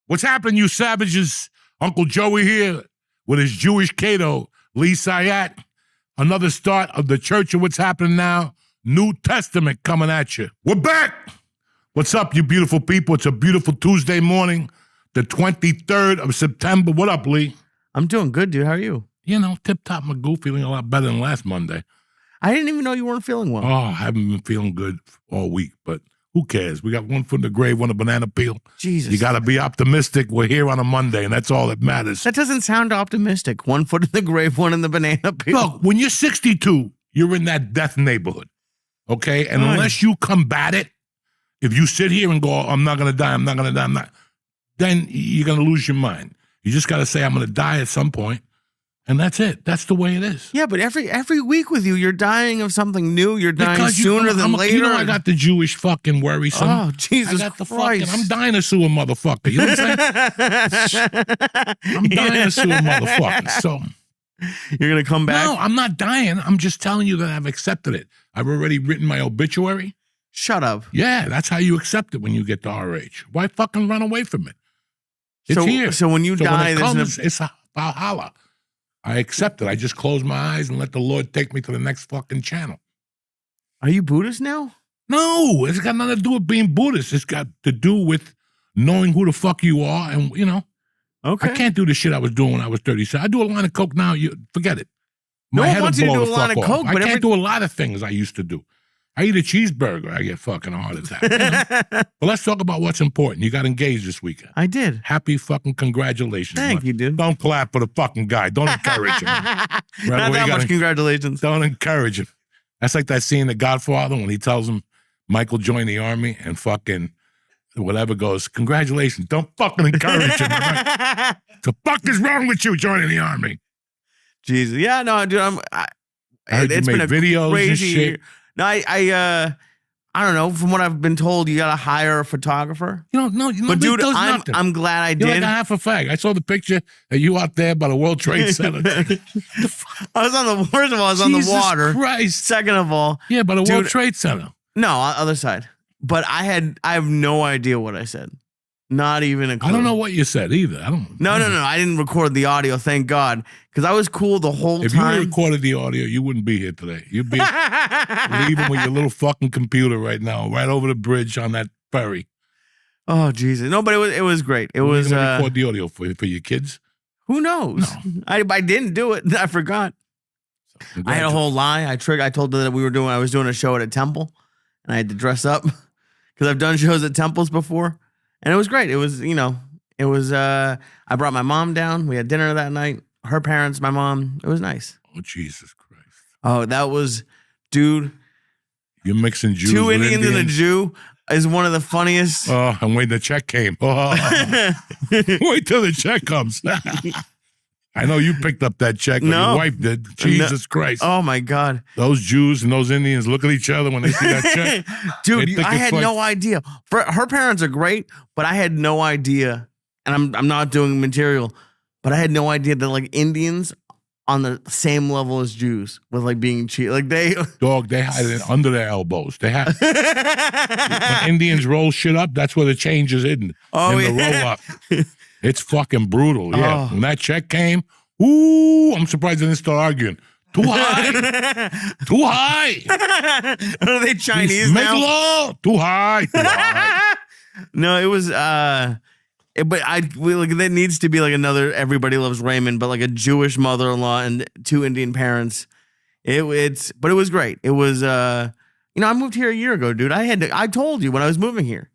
What's happening, you savages? Uncle Joey here with his Jewish Cato, Lee Syatt. Another start of the Church of What's Happening Now. New Testament coming at you. We're back. What's up, you beautiful people? It's a beautiful Tuesday morning, the 23rd of September. What up, Lee? I'm doing good, dude. How are you? You know, tip-top Magoo, feeling a lot better than last Monday. I didn't even know you weren't feeling well. Oh, I haven't been feeling good all week, but who cares? We got one foot in the grave, one a banana peel. Jesus. You got to be optimistic. We're here on a Monday, and that's all that matters. That doesn't sound optimistic. One foot in the grave, one in the banana peel. Look, when you're 62, you're in that death neighborhood, okay? And unless you combat it, if you sit here and go, I'm not going to die, I'm not going to die, then you're going to lose your mind. You just got to say, I'm going to die at some point. And that's it. That's the way it is. Yeah, but every week with you, you're dying of something new. You're dying sooner than later. You know, I got the Jewish fucking worrisome. Oh, Jesus I got the Christ. I'm dying to sue a motherfucker. You know what I'm saying? I'm dying to sue a motherfucker. So you're going to come back? No, I'm not dying. I'm just telling you that I've accepted it. I've already written my obituary. Shut up. Yeah, that's how you accept it when you get to our age. Why fucking run away from it? It's here. So when you die, it's a Valhalla. I accept it. I just close my eyes and let the Lord take me to the next fucking channel. Are you Buddhist now? No, it's got nothing to do with being Buddhist. It's got to do with knowing who the fuck you are. And, you know, okay. I can't do the shit I was doing when I was 37. I do a line of coke now. Forget it. My head wants you to do a line of coke. I can't do a lot of things I used to do. I eat a cheeseburger, I get fucking a heart attack. You know? But let's talk about what's important. You got engaged this weekend. I did. Happy fucking congratulations. Thank you, dude. Don't clap for the fucking guy. Don't encourage him. Not that much congratulations. Don't encourage him. That's like that scene in The Godfather when he tells him Michael joined the army and fucking whatever goes, congratulations. Don't fucking encourage him. Right? The fuck is wrong with you joining the army? Jesus. Yeah, no, dude, it's been a videos crazy and shit. year. No, I don't know. From what I've been told, you got to hire a photographer. No, but dude, I'm glad I did. You're like a half a fag. I saw the picture of you out there by the World Trade Center. I was on the first of all, I was on the water. Christ. Second of all, yeah, by the World Trade Center. No, other side. But I have no idea what I said. Not even a clue. I don't know what you said either. No. I didn't record the audio, thank God. Because I was cool the whole time. If you recorded the audio, you wouldn't be here today. You'd be leaving with your little fucking computer right now, right over the bridge on that ferry. Oh, Jesus. No, but it was great. It was record the audio for your kids? Who knows? No. I didn't do it. I forgot. So, I had a whole lie. I told her that I was doing a show at a temple, and I had to dress up because I've done shows at temples before. And it was great. It was, I brought my mom down. We had dinner that night. Her parents, my mom. It was nice. Oh, Jesus Christ. Oh, that was, dude. You're mixing Jews Two with Indians and a Jew is one of the funniest. Oh, I'm waiting the check came. Oh, wait till the check comes. I know you picked up that check, but your wife did. Jesus Christ. Oh, my God. Those Jews and those Indians look at each other when they see that check. Dude, I had no idea. Her parents are great, but I had no idea, and I'm not doing material, but I had no idea that, like, Indians on the same level as Jews with, like, being cheap. Like, they hide it under their elbows. They have. When Indians roll shit up, that's where the change is hidden. Oh, in the roll up. It's fucking brutal, yeah. Oh. When that check came, I'm surprised they didn't start arguing. Too high. Too high. Are they Chinese now? Make law. Too high. Too high. No, it was, but there needs to be like another Everybody Loves Raymond, but like a Jewish mother-in-law and two Indian parents. But it was great. It was, I moved here a year ago, dude. I told you when I was moving here.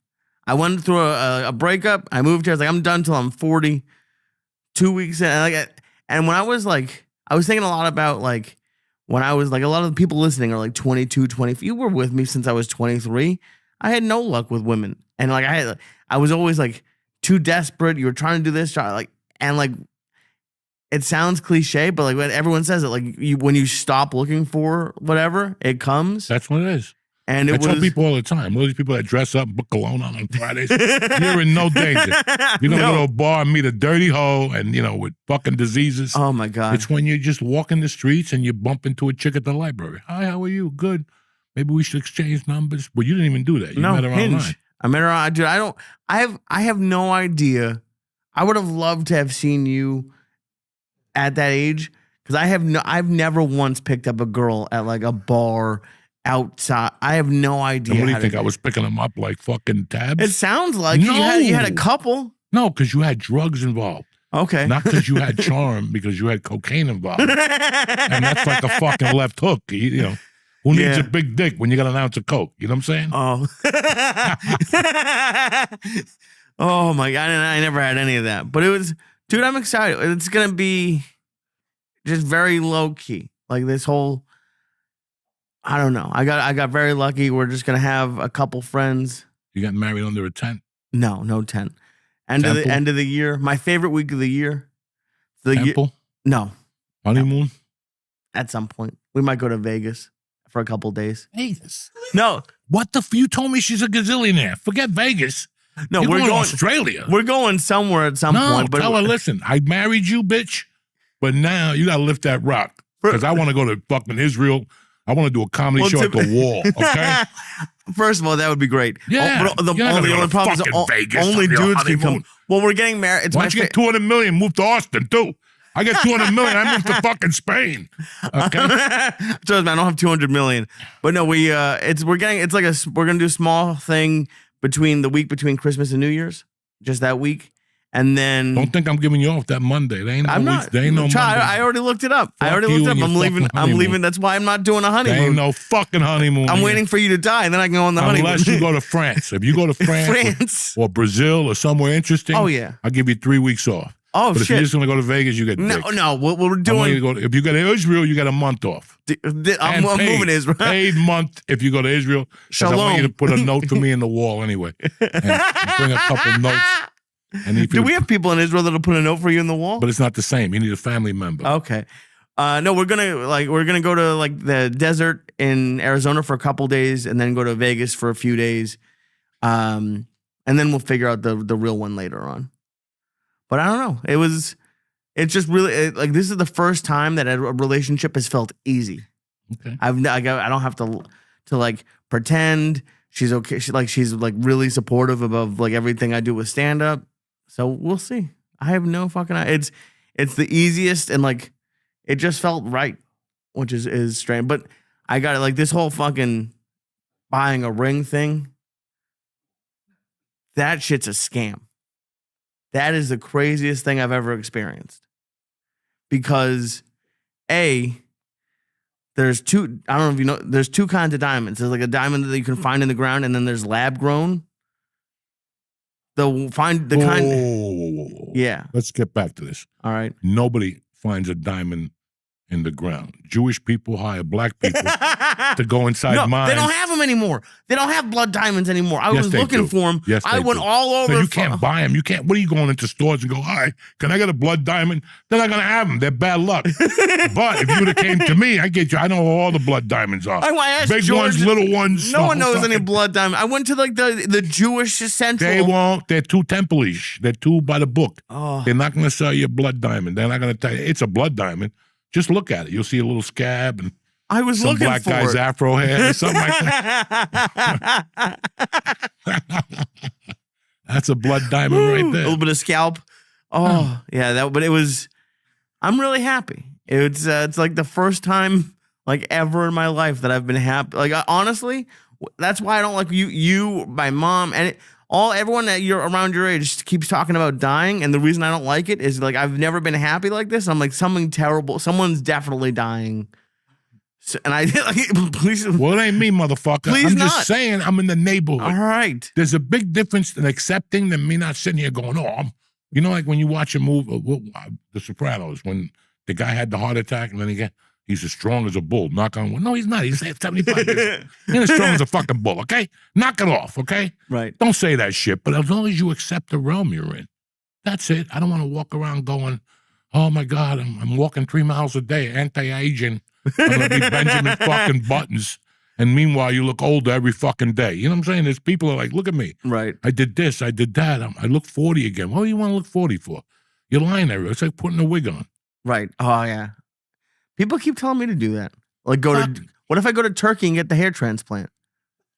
I went through a breakup. I moved here. I was like, I'm done till I'm 40. 2 weeks in. And when I was like, I was thinking a lot about like, when I was like, a lot of the people listening are like 22, 20. You were with me since I was 23. I had no luck with women. And like, I was always like too desperate. You were trying to do this, it sounds cliche, but like when everyone says it, like when you stop looking for whatever, it comes. That's what it is. And I tell people all the time, all these people that dress up and put cologne on Fridays, you're in no danger. You're going to go to a bar and meet a dirty hoe and, with fucking diseases. Oh, my God. It's when you just walk in the streets and you bump into a chick at the library. Hi, how are you? Good. Maybe we should exchange numbers. But you didn't even do that. You met her Hinge. online. I met her on, dude, I have no idea I would have loved to have seen you at that age because I've never once picked up a girl at like a bar outside. I have no idea. And what do you think? I was picking them up like fucking tabs? It sounds like No. you had a couple. No, because you had drugs involved. Okay. Not because you had charm, because you had cocaine involved. And that's like a fucking left hook. You know, who needs a big dick when you got an ounce of coke? You know what I'm saying? Oh. Oh my God. I never had any of that. But it was, dude, I'm excited. It's going to be just very low key. Like this whole, I don't know. I got very lucky. We're just going to have a couple friends. You got married under a tent? No tent. End of the year. My favorite week of the year. Temple? No. Honeymoon? No. At some point. We might go to Vegas for a couple days. Vegas? No. What the you told me she's a gazillionaire. Forget Vegas. No, You're we're going to Australia. We're going somewhere at some point. But tell her, listen, I married you, bitch, but now you got to lift that rock because I want to go to fucking Israel. I want to do a comedy show at the wall, okay? First of all, that would be great. Yeah. But the only problem is Vegas only dudes can come. Well, we're getting married. It's Why don't you get 200 million, move to Austin, too? I get 200 million, I move to fucking Spain. Okay? Trust me, I don't have 200 million. But no, we're gonna do a small thing between the week between Christmas and New Year's, just that week. And then don't think I'm giving you off that Monday. They ain't no Monday. I already looked it up. I'm leaving. That's why I'm not doing a honeymoon. There ain't no fucking honeymoon. I'm waiting for you to die, and then I can go on the honeymoon. Unless you go to France. If you go to France or Brazil or somewhere interesting, I'll give you 3 weeks off. Oh, but if you're just going to go to Vegas, you get No, what we're doing... If you go to Israel, you get a month off. I'm moving to Israel. Paid month if you go to Israel. Shalom. I want you to put a note for me in the wall anyway. And bring a couple notes. Do we have people in Israel that'll put a note for you in the wall? But it's not the same. You need a family member. Okay. No, we're gonna go to like the desert in Arizona for a couple days, and then go to Vegas for a few days, and then we'll figure out the real one later on. But I don't know. It's just really this is the first time that a relationship has felt easy. Okay. I don't have to like pretend. She's okay. She's really supportive of like everything I do with stand up. So we'll see. I have no fucking idea. It's the easiest and like it just felt right, which is strange. But I got it. Like this whole fucking buying a ring thing. That shit's a scam. That is the craziest thing I've ever experienced. Because there's two, I don't know if you know, there's two kinds of diamonds. There's like a diamond that you can find in the ground, and then there's lab grown. Whoa. Yeah. Let's get back to this. All right. Nobody finds a diamond in the ground. Jewish people hire black people to go inside mines. They don't have them anymore. They don't have blood diamonds anymore. I was looking for them. Yes, I went all over. So you can't buy them. You can't. What are you going into stores and go, hi, can I get a blood diamond? They're not going to have them. They're bad luck. But if you would have came to me, I get you. I know all the blood diamonds are. I asked big George, ones, little ones. No one knows any blood diamond. I went to like the Jewish Central. They won't. They're too temple-ish. They're too by the book. Oh. They're not going to sell you a blood diamond. They're not going to tell you it's a blood diamond. Just look at it. You'll see a little scab and I was some looking black for guy's it. afro hair or something like that. That's a blood diamond right there. A little bit of scalp. Oh, yeah. But it was. I'm really happy. It's like the first time like ever in my life that I've been happy. Like honestly, that's why I don't like you, my mom, and everyone that you're around your age keeps talking about dying, and the reason I don't like it is like I've never been happy like this. I'm like something terrible. Someone's definitely dying, and I like please. Well, it ain't me, motherfucker. I'm just saying I'm in the neighborhood. All right. There's a big difference in accepting than me not sitting here going, you know, like when you watch a movie, The Sopranos, when the guy had the heart attack and then he's as strong as a bull. Knock on wood. No, he's not. He's 75 years. He ain't as strong as a fucking bull, okay? Knock it off, okay? Right. Don't say that shit. But as long as you accept the realm you're in, that's it. I don't want to walk around going, oh, my God, I'm walking 3 miles a day, anti-aging. I'm going to be Benjamin fucking Buttons. And meanwhile, you look older every fucking day. You know what I'm saying? There's people who are like, look at me. Right. I did this. I did that. I look 40 again. What do you want to look 40 for? You're lying there. It's like putting a wig on. Right. Oh, yeah. People keep telling me to do that. Like what if I go to Turkey and get the hair transplant?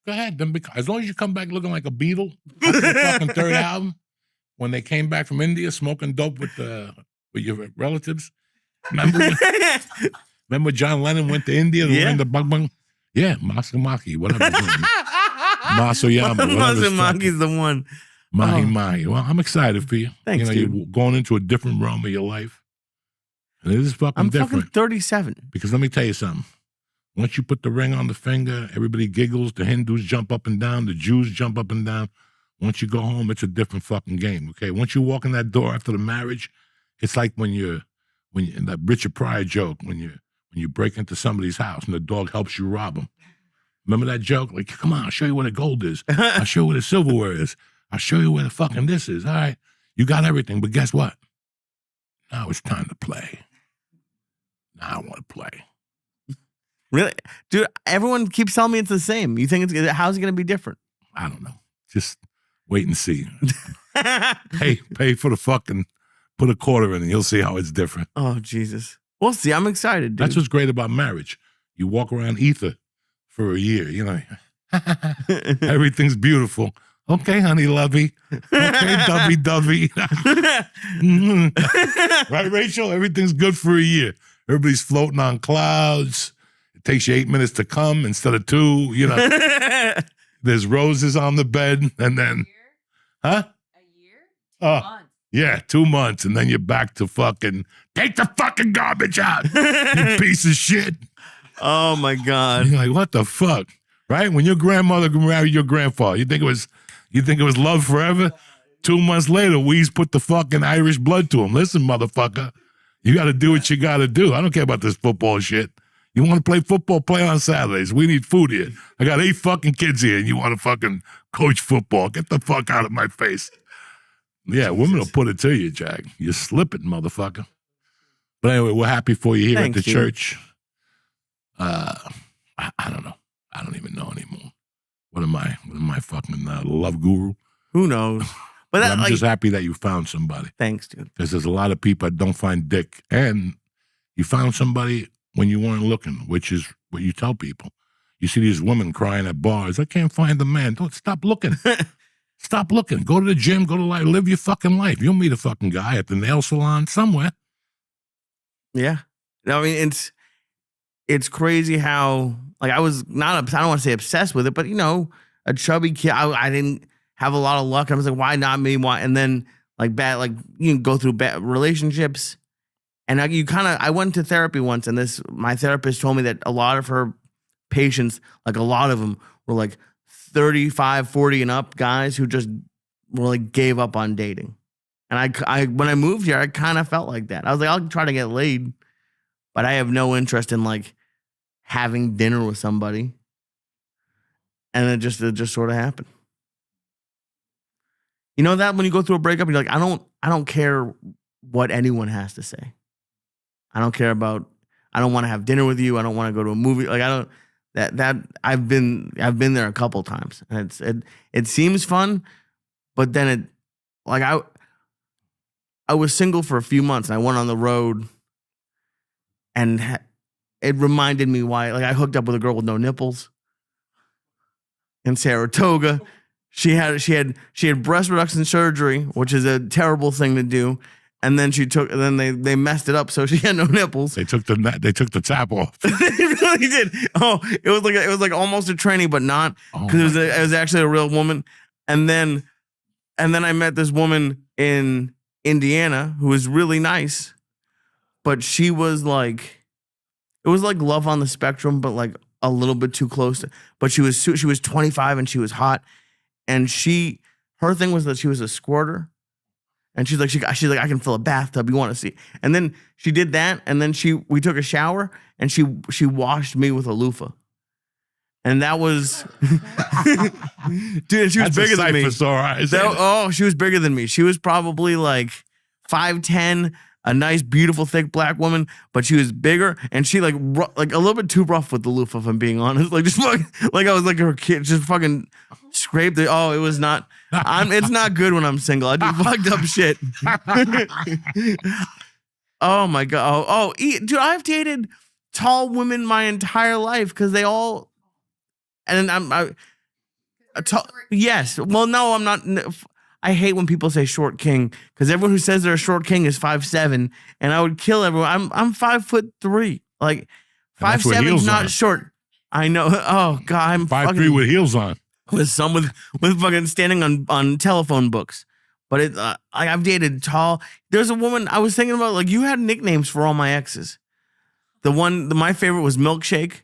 Go ahead. Then as long as you come back looking like a Beatle, after the fucking third album, when they came back from India smoking dope with your relatives? Remember? Remember John Lennon went to India to learn the bung? Yeah, Masamaki, whatever. Masoyama. Masamaki's the one. Mahi. Well, I'm excited for you. Thanks, dude. You're going into a different realm of your life. And it is fucking different. I'm fucking 37. Because let me tell you something. Once you put the ring on the finger, everybody giggles. The Hindus jump up and down. The Jews jump up and down. Once you go home, it's a different fucking game, okay? Once you walk in that door after the marriage, it's like when that Richard Pryor joke, when you break into somebody's house and the dog helps you rob them. Remember that joke? Like, come on, I'll show you where the gold is. I'll show you where the silverware is. I'll show you where the fucking this is. All right, you got everything, but guess what? Now it's time to play. Now I want to play. Really? Dude, everyone keeps telling me it's the same. You think how's it going to be different? I don't know. Just wait and see. Pay for the fucking, put a quarter in and you'll see how it's different. Oh, Jesus. We'll see. I'm excited, dude. That's what's great about marriage. You walk around ether for a year, you know. Everything's beautiful. Okay, honey lovey. Okay, dovey. Right, Rachel? Everything's good for a year. Everybody's floating on clouds. It takes you 8 minutes to come instead of 2, you know. There's roses on the bed, and then, huh? A year? 2 months. Yeah, 2 months, and then you're back to fucking, take the fucking garbage out, you piece of shit. Oh, my God. You're like, what the fuck? Right? When your grandmother married your grandfather, you think it was love forever? 2 months later, Weeze put the fucking Irish blood to him. Listen, motherfucker, you got to do what you got to do. I don't care about this football shit. You want to play football, play on Saturdays. We need food here. I got 8 fucking kids here, and you want to fucking coach football. Get the fuck out of my face. Yeah, women will put it to you, Jack. You're slipping, motherfucker. But anyway, we're happy for you here at the church. I don't know. I don't even know anymore. What am I fucking love guru? Who knows? But I'm just happy that you found somebody. Thanks, dude. Because there's a lot of people that don't find dick. And you found somebody when you weren't looking, which is what you tell people. You see these women crying at bars. I can't find the man. Don't stop looking. Stop looking. Go to the gym. Go to life. Live your fucking life. You'll meet a fucking guy at the nail salon somewhere. Yeah. I mean, it's crazy how, like, I was not, I don't want to say obsessed with it, but, you know, a chubby kid, I didn't have a lot of luck. I was like, why not me? Why? And then, like, you can go through bad relationships. And I went to therapy once, and my therapist told me that a lot of her patients, like a lot of them were like 35, 40 and up guys who just were like gave up on dating. And I when I moved here, I kind of felt like that. I was like, I'll try to get laid, but I have no interest in like having dinner with somebody. And it just sort of happened. You know that when you go through a breakup, you're like, I don't care what anyone has to say. I don't care about, I don't want to have dinner with you. I don't want to go to a movie. Like, I don't, that I've been there a couple times. And it seems fun, but then I was single for a few months and I went on the road and it reminded me why, like, I hooked up with a girl with no nipples in Saratoga. She had breast reduction surgery, which is a terrible thing to do. And then they messed it up, so she had no nipples. They took the tap off. They really did. Oh, it was like almost a tranny, but not, because it was actually a real woman. And then I met this woman in Indiana who was really nice, but she was like, it was like Love on the Spectrum, but like a little bit too close. But she was 25 and she was hot, and her thing was that she was a squirter. And she's like, I can fill a bathtub. You want to see? And then she did that, and then we took a shower, and she washed me with a loofah. And that was, dude, she was bigger than me. She was bigger than me. She was probably like 5'10", a nice, beautiful, thick black woman, but she was bigger, and she like a little bit too rough with the loofah, if I'm being honest. Like, just like I was like her kid, just fucking scraped it. Oh, it was not. It's not good when I'm single. I do fucked up shit. Oh my God. Dude, I've dated tall women my entire life because they all, and yes. Well, no, I'm not. I hate when people say short king because everyone who says they're a short king is 5'7", and I would kill everyone. I'm 5'3". Like 5'7" is not short. I know. Oh God, I'm 5'3" with heels on. With some with fucking standing on telephone books. But I've dated tall. There's a woman I was thinking about. Like you had nicknames for all my exes. My favorite was Milkshake.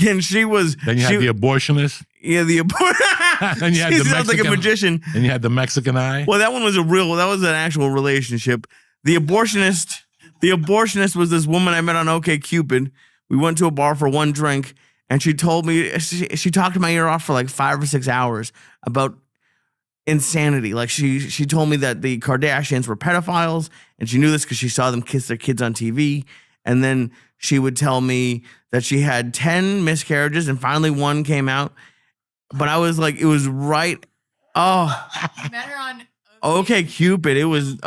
And she was. Then you had the abortionist. Yeah, the abortionist. Then you had she the sounds Mexican, like a magician. And you had the Mexican eye. Well, that one was that was an actual relationship. The abortionist was this woman I met on OkCupid. We went to a bar for one drink, and she told me she talked my ear off for like 5 or 6 hours about insanity. Like she told me that the Kardashians were pedophiles, and she knew this because she saw them kiss their kids on TV. And then she would tell me that she had 10 miscarriages, and finally one came out. But I was like, it was right. Oh, You met her on OkCupid. It was we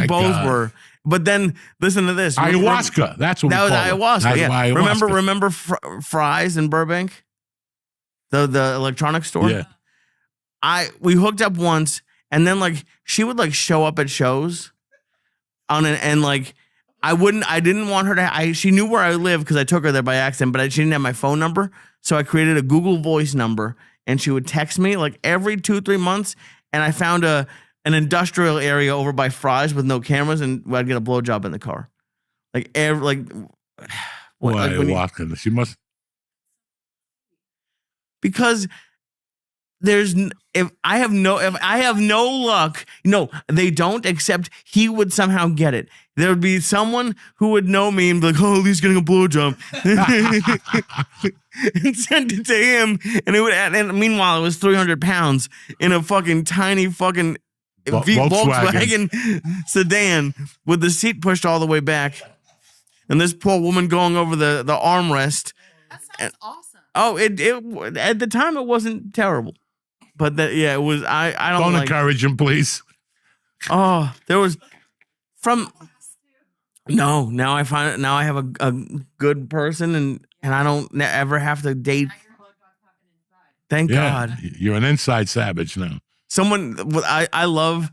both God. were. But then listen to this. Ayahuasca. That's what that was ayahuasca. That's Yeah. ayahuasca. Remember Fry's in Burbank, the electronics store. Yeah. We hooked up once, and then like she would like show up at shows and like I didn't want her to. She knew where I lived because I took her there by accident, but she didn't have my phone number, so I created a Google Voice number, and she would text me like every 2-3 months, and I found an industrial area over by Fry's with no cameras, and I'd get a blowjob in the car. Like Ayahuasca. She must. Because if I have no luck, no, they don't, except he would somehow get it. There would be someone who would know me and be like, oh, he's getting a blowjob. And send it to him. And meanwhile, it was 300 pounds in a fucking tiny fucking Volkswagen sedan with the seat pushed all the way back. And this poor woman going over the armrest. That sounds awesome. Oh, it at the time it wasn't terrible. But it was. I don't encourage him, please. Oh, there was from. No, now I find it. Now I have a good person, and I don't ever have to date. Thank God. You're an inside savage now. Someone I love.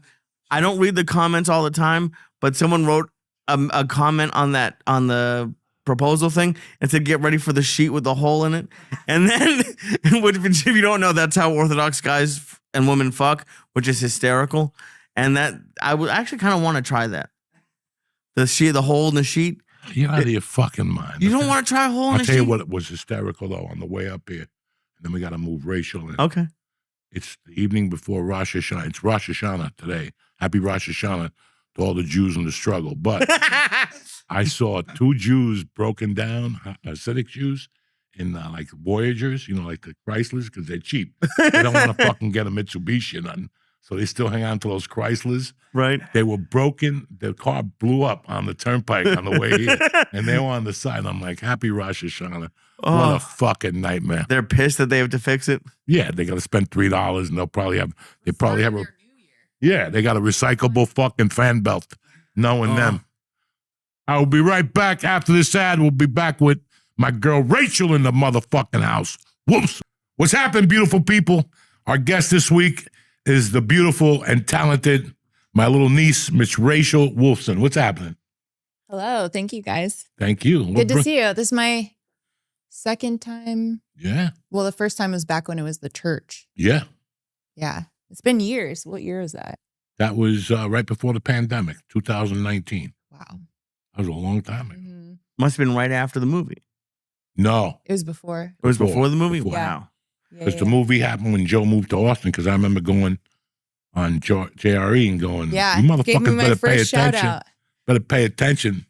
I don't read the comments all the time, but someone wrote a comment on the proposal thing and said, "Get ready for the sheet with the hole in it." And then, which if you don't know, that's how Orthodox guys and women fuck, which is hysterical. And that I would actually kind of want to try that. The hole in the sheet. You're out of your fucking mind. You don't want to try a hole in the sheet? I'll tell you what was hysterical though on the way up here, and then we got to move racial in. Okay. It's the evening before Rosh Hashanah. It's Rosh Hashanah today. Happy Rosh Hashanah to all the Jews in the struggle. But I saw 2 Jews broken down, Hasidic Jews, in like Voyagers, like the Chryslers, because they're cheap. They don't want to fucking get a Mitsubishi or nothing. So they still hang on to those Chryslers. Right. They were broken. The car blew up on the turnpike on the way here. And they were on the side. I'm like, happy Rosh Hashanah. Oh, what a fucking nightmare. They're pissed that they have to fix it. Yeah, they got to spend $3 and they probably have they got a recyclable fucking fan belt. Knowing them. I will be right back after this ad. We'll be back with my girl Rachel in the motherfucking house. Wolfson. What's happened, beautiful people? Our guest this week is the beautiful and talented, my little niece, Miss Rachel Wolfson. What's happening? Hello. Thank you, guys. Thank you. Good to see you. This is my second time. Yeah. Well, the first time was back when it was the church. Yeah. Yeah. It's been years. What year was that? That was right before the pandemic, 2019. Wow. That was a long time ago. Mm-hmm. Must have been right after the movie. No. It was before. It was before the movie? Before. Wow. Because the movie happened when Joe moved to Austin, because I remember going on JRE and going, you motherfuckers better pay attention. Better pay attention.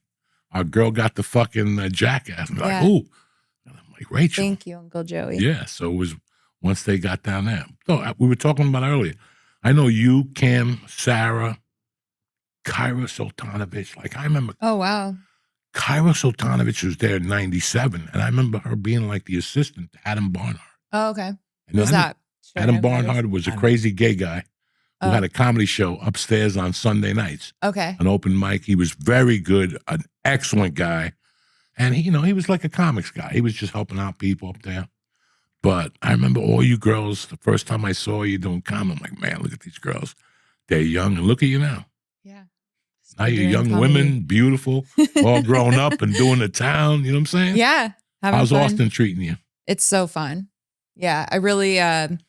Our girl got the fucking jackass. And like, ooh. And I'm like, Rachel. Thank you, Uncle Joey. Yeah, so it was once they got down there. So we were talking about earlier. I know you, Kim, Sarah, Kyra Sultanovich. Like, I remember. Oh, wow. Kyra Sultanovich was there in 97, and I remember her being like the assistant to Adam Barnhart. Oh, okay. And Who's that? Adam Barnhart was a crazy gay guy who had a comedy show upstairs on Sunday nights. Okay. An open mic. He was very good, an excellent guy. And he was like a comics guy. He was just helping out people up there. But I remember all you girls, the first time I saw you doing comedy, I'm like, man, look at these girls. They're young, and look at you now. Yeah. Now you're Doing young comedy. women, beautiful, all grown up and doing the town. You know what I'm saying? Yeah. Having How's fun. Austin treating you? It's so fun. Yeah, I really am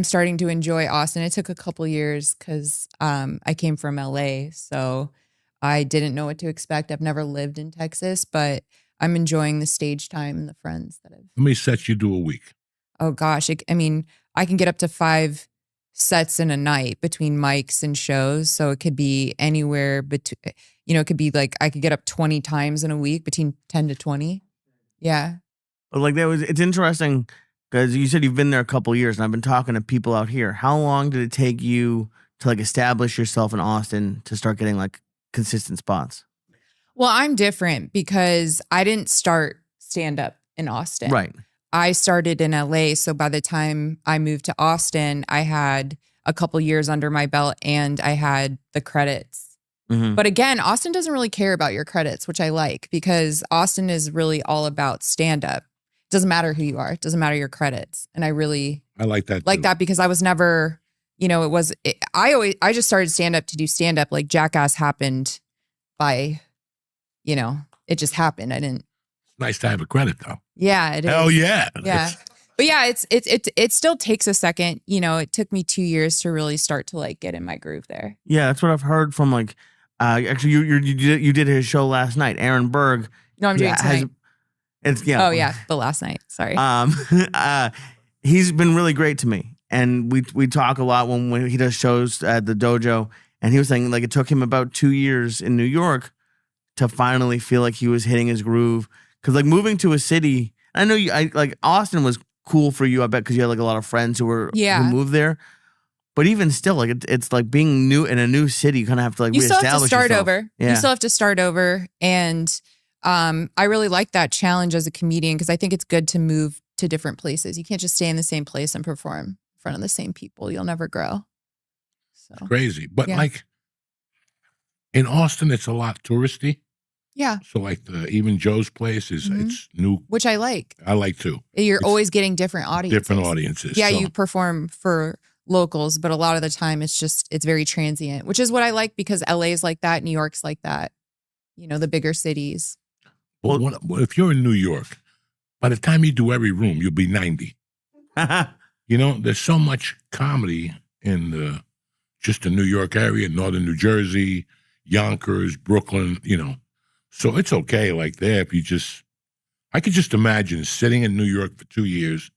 starting to enjoy Austin. It took a couple years because I came from LA, so I didn't know what to expect. I've never lived in Texas, but I'm enjoying the stage time and the friends that I've. How many sets you do a week? Oh gosh, I mean, I can get up to 5 sets in a night between mics and shows, so it could be anywhere between. It could be like I could get up 20 times in a week, between 10 to 20. Yeah. But like it's interesting because you said you've been there a couple years, and I've been talking to people out here. How long did it take you to like establish yourself in Austin to start getting like consistent spots? Well, I'm different because I didn't start stand up in Austin. Right. I started in LA, so by the time I moved to Austin, I had a couple years under my belt and I had the credits. Mm-hmm. But again, Austin doesn't really care about your credits, which I like because Austin is really all about stand up. Doesn't matter who you are. It doesn't matter your credits. And I like that. like too. that because I was never, I just started stand up to do stand up. Like Jackass happened by, it just happened. I didn't. Nice to have a credit though. Yeah, it is. Hell yeah. Yeah. But yeah, it still takes a second. It took me 2 years to really start to like get in my groove there. Yeah, that's what I've heard from like. Actually, you did his show last night. Aaron Berg. No, I'm doing it tonight. Oh yeah, the last night. Sorry. He's been really great to me, and we talk a lot when he does shows at the dojo. And he was saying like it took him about 2 years in New York to finally feel like he was hitting his groove. Because like moving to a city, I know like Austin was cool for you, I bet, because you had like a lot of friends who moved there. But even still, like it's like being new in a new city, you kind of have to like reestablish yourself. You still have to start yourself. over. Yeah. You still have to start over. And I really like that challenge as a comedian because I think it's good to move to different places. You can't just stay in the same place and perform in front of the same people. You'll never grow. So Crazy. But like in Austin, it's a lot touristy. Yeah. So like even Joe's place is it's new. Which I like. I like too. It's always getting different audiences. Yeah, so. You perform for locals, but a lot of the time it's very transient, which is what I like because LA is like that, New York's like that, the bigger cities. Well, if you're in New York, by the time you do every room, you'll be 90. There's so much comedy in just the New York area, northern New Jersey, Yonkers, Brooklyn, So it's okay like there if I could just imagine sitting in New York for 2 years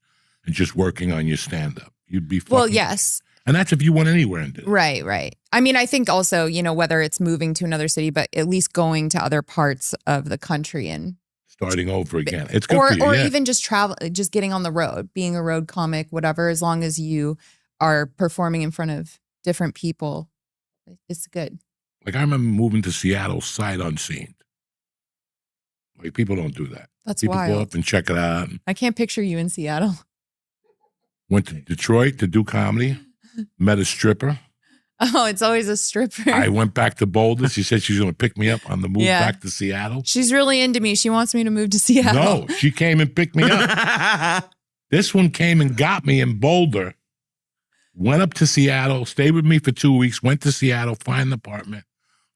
and just working on your stand-up. You'd be fucking. Well, yes. And that's if you went anywhere and did it. Right. I mean, I think also, whether it's moving to another city, but at least going to other parts of the country and starting over again. It's good for you, or even just travel, just getting on the road, being a road comic, whatever, as long as you are performing in front of different people, it's good. Like I remember moving to Seattle sight unseen. Like people don't do that. That's people wild. Go up and check it out. I can't picture you in Seattle. Went to Detroit to do comedy. Met a stripper. Oh, it's always a stripper. I went back to Boulder. She said she's going to pick me up on the move back to Seattle. She's really into me. She wants me to move to Seattle. No, she came and picked me up. This one came and got me in Boulder. Went up to Seattle, stayed with me for 2 weeks, went to Seattle, find an apartment.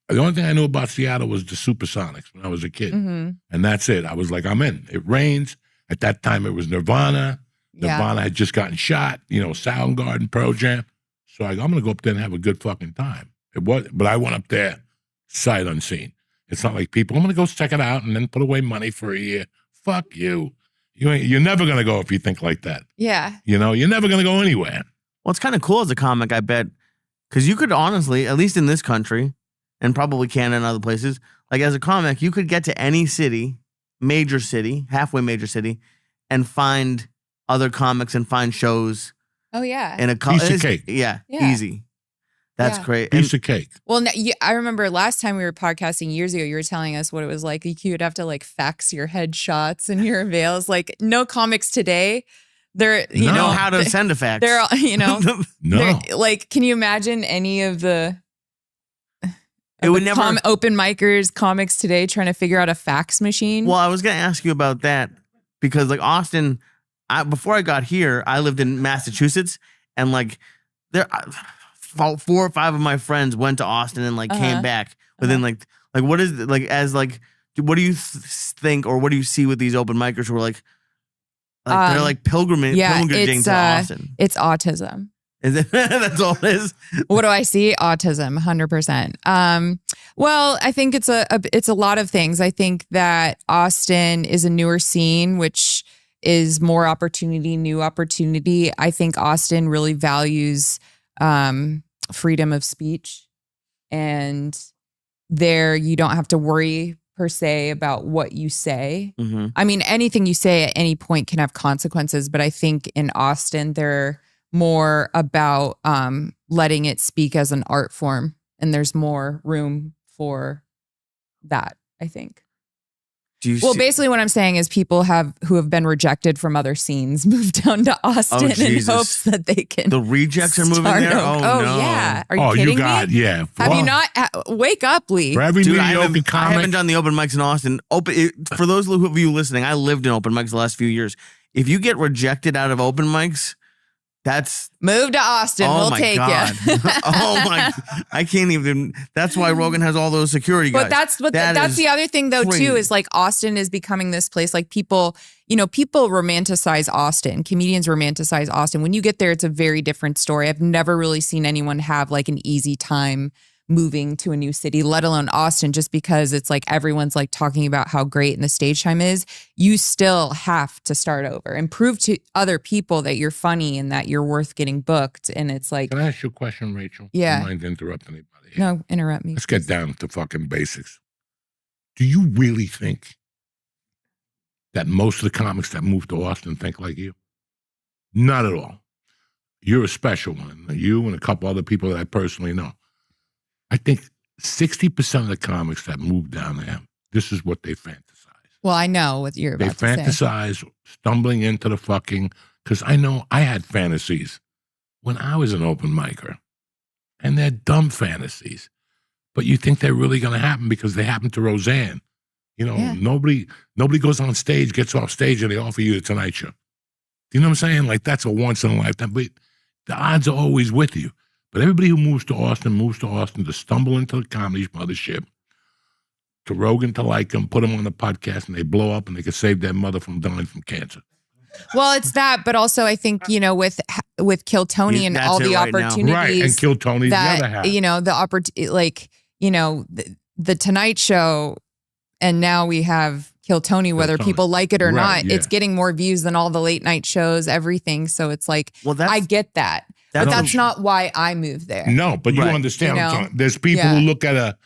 The only thing I knew about Seattle was the Supersonics when I was a kid. Mm-hmm. And that's it. I was like, I'm in. It rains. At that time, it was Nirvana. Nirvana had just gotten shot, Soundgarden, Pearl Jam. So I'm going to go up there and have a good fucking time. But I went up there sight unseen. It's not like people, I'm going to go check it out and then put away money for a year. Fuck you. You're never going to go if you think like that. Yeah. You're never going to go anywhere. Well, it's kind of cool as a comic, I bet. Because you could honestly, at least in this country, and probably Canada and other places, like as a comic, you could get to any city, major city, halfway major city, and find other comics and find shows. Oh, yeah. In a piece of cake. Yeah, easy. That's great. Piece of cake. Well, I remember last time we were podcasting years ago, you were telling us what it was like. You would have to like fax your headshots and your veils. Like no comics today. They're, you know how to send a fax. They're, No. Like, can you imagine any of the it would never open micers, comics today trying to figure out a fax machine? Well, I was going to ask you about that because like Austin, before I got here, I lived in Massachusetts, and like there, 4 or 5 of my friends went to Austin and like came back within like what is like as like what do you think or what do you see with these open micers who are like they're like pilgrimaging to Austin? It's autism. Is it? That's all it is. What do I see? Autism, 100%. Well, I think it's a lot of things. I think that Austin is a newer scene, which is more opportunity, new opportunity. I think Austin really values freedom of speech, and there you don't have to worry per se about what you say. Mm-hmm. I mean, anything you say at any point can have consequences, but I think in Austin they're more about letting it speak as an art form, and there's more room for that, I think. Basically what I'm saying is people who have been rejected from other scenes move down to Austin in hopes that they can. The rejects are moving there? Oh, no. Yeah. Are you kidding me? Yeah. Have you not? Wake up, Lee. For every mediocre comic. I haven't done the open mics in Austin. For those of you listening, I lived in open mics the last few years. If you get rejected out of open mics, that's move to Austin. We'll take you. Oh my! I can't even. That's why Rogan has all those security guys. But that's the other thing though crazy. too is like Austin is becoming this place like people romanticize Austin. Comedians romanticize Austin. When you get there, it's a very different story. I've never really seen anyone have like an easy time moving to a new city, let alone Austin, just because it's like everyone's like talking about how great and the stage time is. You still have to start over and prove to other people that you're funny and that you're worth getting booked. And it's like, can I ask you a question, Rachel? Yeah. Don't mind interrupting anybody here. No, interrupt me. Let's get down to fucking basics. Do you really think that most of the comics that move to Austin think like you? Not at all. You're a special one. You and a couple other people that I personally know. I think 60% of the comics that move down there, this is what they fantasize. Well, I know what you're about to say. They fantasize stumbling into the fucking, because I know I had fantasies when I was an open micer, and they're dumb fantasies. But you think they're really going to happen because they happen to Roseanne. You know, nobody goes on stage, gets off stage, and they offer you the Tonight Show. Do you know what I'm saying? Like, that's a once in a lifetime. But the odds are always with you. But everybody who moves to Austin to stumble into the comedy mothership, to Rogan to like them, put them on the podcast, and they blow up and they can save their mother from dying from cancer. Well, it's that, but also I think, with Kill Tony and all the opportunities. Right, and Kill Tony's the other half. The Tonight Show, and now we have Kill Tony, whether people like it or not. Yeah. It's getting more views than all the late night shows, everything. So it's like, I get that. But that's not why I moved there. No, but you understand. There's people who look at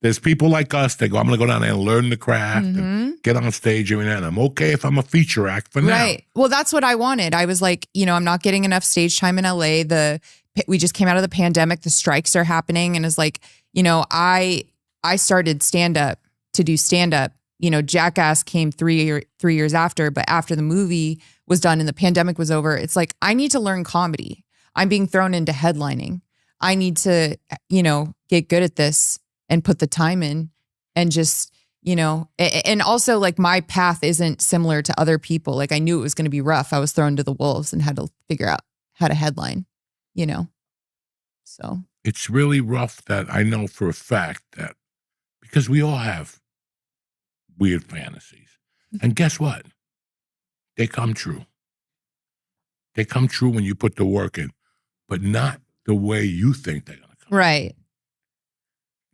there's people like us, they go, I'm going to go down there and learn the craft and get on stage every night. And I'm okay if I'm a feature act for now. Right. Well, that's what I wanted. I was like, I'm not getting enough stage time in LA. We just came out of the pandemic. The strikes are happening. And it's like, I started to do stand-up. Jackass came 3 years after, but after the movie was done and the pandemic was over, it's like, I need to learn comedy. I'm being thrown into headlining. I need to, get good at this and put the time in and just, and also like my path isn't similar to other people. Like I knew it was going to be rough. I was thrown to the wolves and had to figure out how to headline, so. It's really rough that I know for a fact that because we all have weird fantasies. And guess what? They come true. They come true when you put the work in, but not the way you think they're going to come. Right.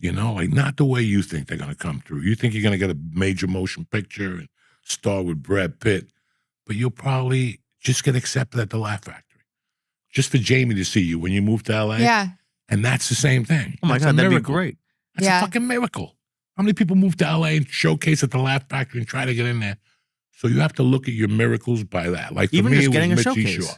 Not the way you think they're going to come through. You think you're going to get a major motion picture and star with Brad Pitt, but you'll probably just get accepted at the Laugh Factory. Just for Jamie to see you when you move to LA. Yeah. And that's the same thing. Oh my God, that'd be great. That's a fucking miracle. How many people move to LA and showcase at the Laugh Factory and try to get in there? So you have to look at your miracles by that. Like for Even me, just it was getting a Mitzi showcase. Shore.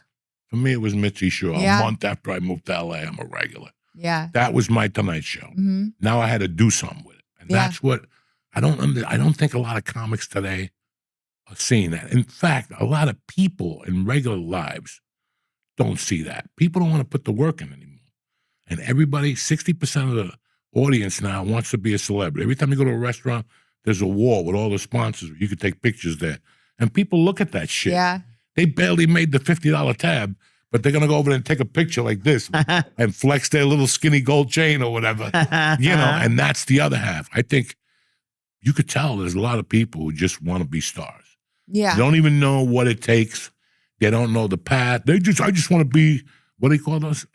For me, it was Mitzi Shore. Yeah. A month after I moved to LA, I'm a regular. Yeah. That was my Tonight Show. Mm-hmm. Now I had to do something with it. And that's what I don't think a lot of comics today are seeing that. In fact, a lot of people in regular lives don't see that. People don't want to put the work in anymore. And everybody, 60% of the audience now wants to be a celebrity. Every time you go to a restaurant, there's a wall with all the sponsors. You could take pictures there. And people look at that shit. Yeah. They barely made the $50 tab, but they're gonna go over there and take a picture like this and flex their little skinny gold chain or whatever, and that's the other half. I think you could tell there's a lot of people who just want to be stars. Yeah. They don't even know what it takes. They don't know the path. I just want to be, what do you call those?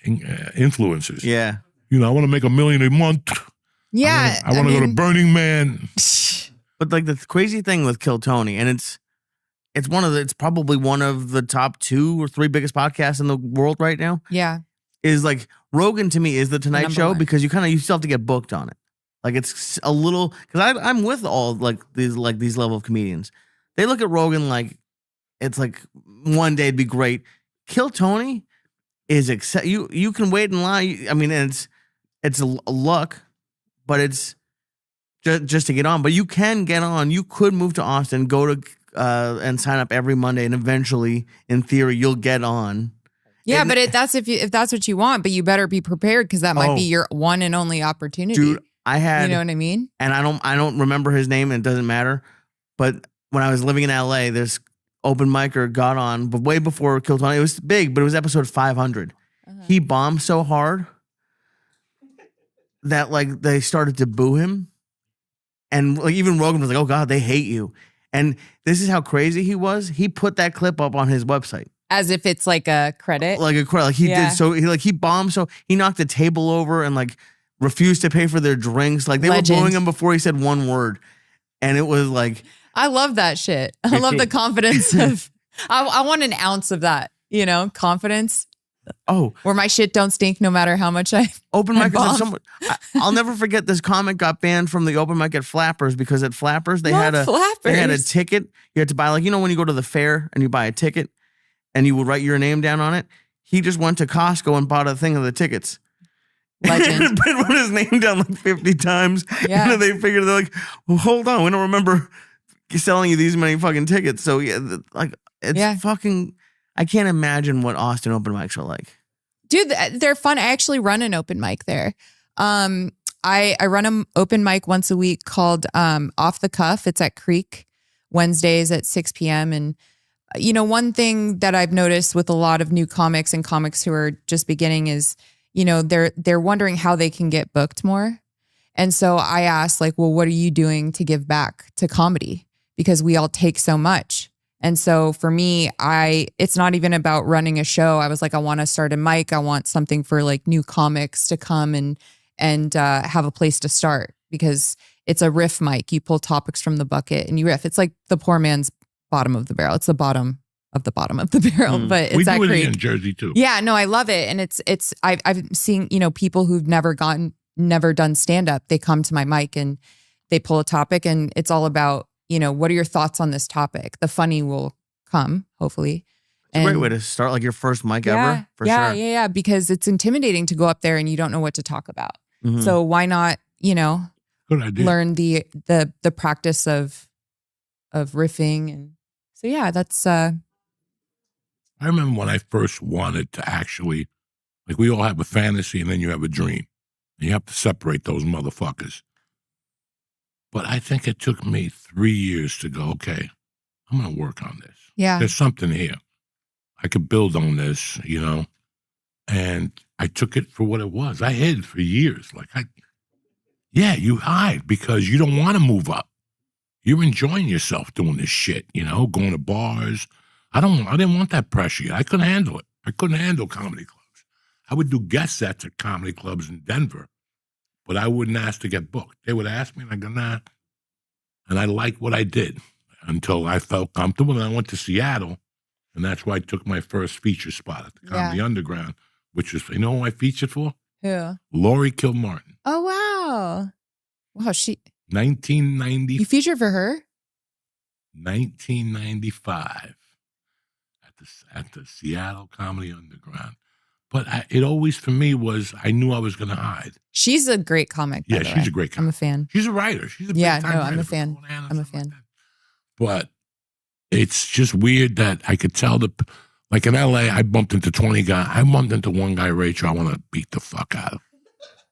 Influencers. Yeah. I want to make $1 million a month. Yeah. I want to go to Burning Man. But like the crazy thing with Kill Tony, and it's probably one of the top 2 or 3 biggest podcasts in the world right now. Yeah. Is like Rogan to me is the Tonight Number Show 1. because you still have to get booked on it. Like it's a little because I'm with all these level of comedians. They look at Rogan like it's like one day it'd be great. Kill Tony is you can wait in line. I mean, it's a luck, but it's just to get on. But you can get on. You could move to Austin, go to and sign up every Monday, and eventually, in theory, you'll get on. Yeah, but that's if that's what you want. But you better be prepared because that might be your one and only opportunity. Dude, I had, you know what I mean? And I don't remember his name, and it doesn't matter. But when I was living in LA, this open micer got on, but way before Kill Tony. It was big, but it was episode 500. He bombed so hard that like they started to boo him, and like even Rogan was like, "Oh God, they hate you." And this is how crazy he was. He put that clip up on his website as if it's like a credit, like he did. So he bombed. So he knocked the table over and like refused to pay for their drinks. Like they were booing him before he said one word, and it was like. I love that shit. I love the confidence of. I want an ounce of that. Confidence. Oh, where my shit don't stink no matter how much I open mic. I'll never forget this comic got banned from the open mic at Flappers because at Flappers they had a ticket. You had to buy when you go to the fair and you buy a ticket and you would write your name down on it. He just went to Costco and bought a thing of the tickets. Legend. And put his name down like 50 times. Yeah. And then they figured they're like, well, hold on, we don't remember selling you these many fucking tickets. So it's fucking. I can't imagine what Austin open mics are like. Dude, they're fun. I actually run an open mic there. I run an open mic once a week called Off the Cuff. It's at Creek Wednesdays at 6 p.m. And one thing that I've noticed with a lot of new comics and comics who are just beginning is, they're wondering how they can get booked more. And so I asked well, what are you doing to give back to comedy? Because we all take so much. And so for me, it's not even about running a show. I was like, I want to start a mic. I want something for new comics to come and have a place to start because it's a riff mic. You pull topics from the bucket and you riff. It's like the poor man's bottom of the barrel. It's the bottom of the bottom of the barrel, but it's we that do it great. in Jersey too. Yeah, no, I love it. And I've seen, people who've never done stand up. They come to my mic and they pull a topic and it's all about, what are your thoughts on this topic? The funny will come, hopefully. It's a great way to start your first mic ever, for sure. Yeah, because it's intimidating to go up there and you don't know what to talk about. Mm-hmm. So why not, Good idea. learn the practice of riffing. And so, yeah, that's... I remember when I first wanted to actually, we all have a fantasy and then you have a dream. And you have to separate those motherfuckers. But I think it took me 3 years to go, okay, I'm going to work on this. Yeah. There's something here. I could build on this, And I took it for what it was. I hid for years. You hide because you don't want to move up. You're enjoying yourself doing this shit, going to bars. I didn't want that pressure. I couldn't handle it. I couldn't handle comedy clubs. I would do guest sets at comedy clubs in Denver. But I wouldn't ask to get booked. They would ask me, and I go, nah. And I liked what I did until I felt comfortable. And I went to Seattle, and that's where I took my first feature spot at the Comedy Underground, which was, who I featured for? Who? Laurie Kilmartin. Oh, wow. Wow, 1990. You featured for her? 1995 at the Seattle Comedy Underground. But it always, for me, was I knew I was going to hide. She's a great comic. Yeah, she's a great comic. I'm a fan. She's a writer. She's a big-time writer. I'm a fan. I'm a fan. But it's just weird that I could tell in LA, I bumped into 20 guys. I bumped into one guy, Rachel, I want to beat the fuck out of.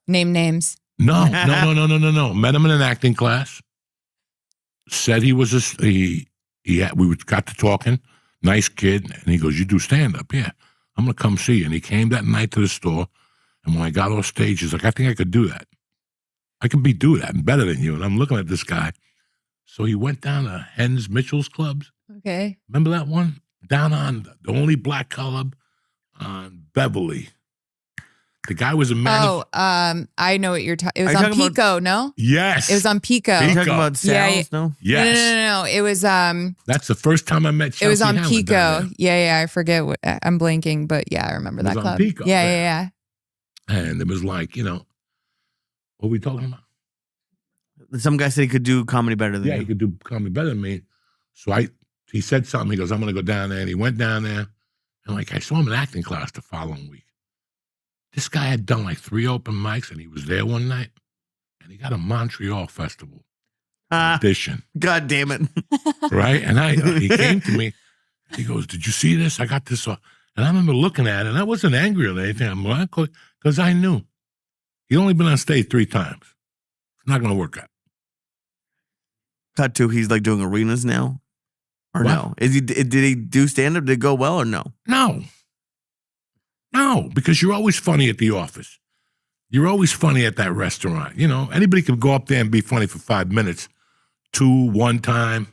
Name names. No. Met him in an acting class. Said he was we got to talking. Nice kid. And he goes, you do stand-up? Yeah. I'm going to come see you. And he came that night to the store. And when I got off stage, he's like, I think I could do that. I can do that and better than you. And I'm looking at this guy. So he went down to Hens Mitchell's clubs. Okay. Remember that one? Down on the only black club on Beverly. The guy was a man. I know what you're talking. It was Are you on talking Pico, no? Yes. It was on Pico. Are you Pico. talking about Sal's, no? Yes. No. It was That's the first time I met Chelsea it was on Handler Pico. down there. Yeah. I forget what I'm blanking, but yeah, I remember It that was on club. Pico, Yeah. And it was like, what were we talking about? Some guy said he could do comedy better than Yeah, you. he could do comedy better than me. So he said something. He goes, I'm going to go down there. And he went down there. And I saw him in acting class the following week. This guy had done 3 open mics, and he was there one night. And he got a Montreal festival audition. God damn it. Right? And he came to me. He goes, did you see this? I got this. And I remember looking at it, and I wasn't angry or anything. I'm like, because I knew. He'd only been on stage 3 times. It's not going to work out. Cut to, he's doing arenas now? Or What? no? Did he do stand-up? Did it go well or no? No, because you're always funny at the office. You're always funny at that restaurant. Anybody can go up there and be funny for 5 minutes, 2, 1 time.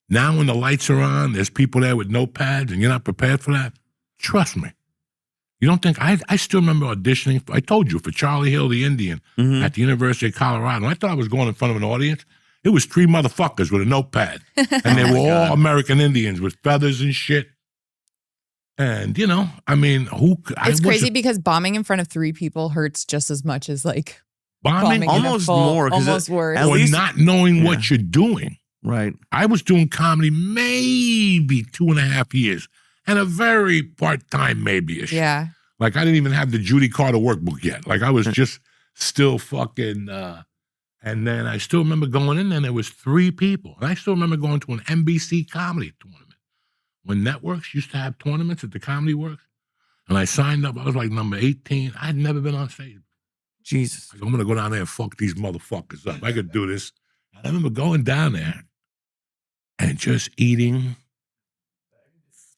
Now when the lights are on, there's people there with notepads and you're not prepared for that. Trust me. You don't think, I still remember auditioning, I told you, for Charlie Hill, the Indian, at the University of Colorado. I thought I was going in front of an audience. It was 3 motherfuckers with a notepad. And they were all American Indians with feathers and shit. And, It's crazy because bombing in front of 3 people hurts just as much as bombing in a almost full- more, 'cause almost worse. at or least- not knowing what you're doing. Right. I was doing comedy maybe 2.5 years and a very part-time maybe-ish. Yeah. I didn't even have the Judy Carter workbook yet. I was just still fucking, and then I still remember going in there and there was 3 people. And I still remember going to an NBC comedy tournament when networks used to have tournaments at the Comedy Works. And I signed up. I was number 18. I'd never been on stage. Jesus. I'm going to go down there and fuck these motherfuckers up. I could do this. And I remember going down there and just eating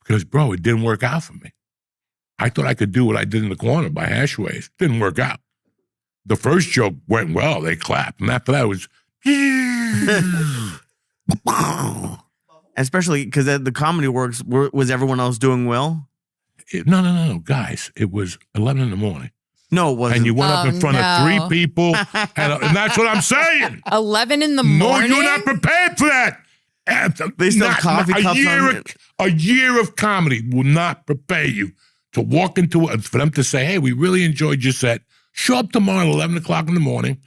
because, bro, it didn't work out for me. I thought I could do what I did in the corner by Hashways. Didn't work out. The first joke went well. They clapped. And after that, it was... Especially because at the Comedy Works, was everyone else doing well? No, guys. It was 11 in the morning. No, it wasn't. And you went up in front of 3 people. And that's what I'm saying. 11 in the No, morning? you're not prepared for that. They still have coffee cups on. A year of comedy will not prepare you to walk into it, for them to say, hey, we really enjoyed your set. Show up tomorrow at 11 o'clock in the morning,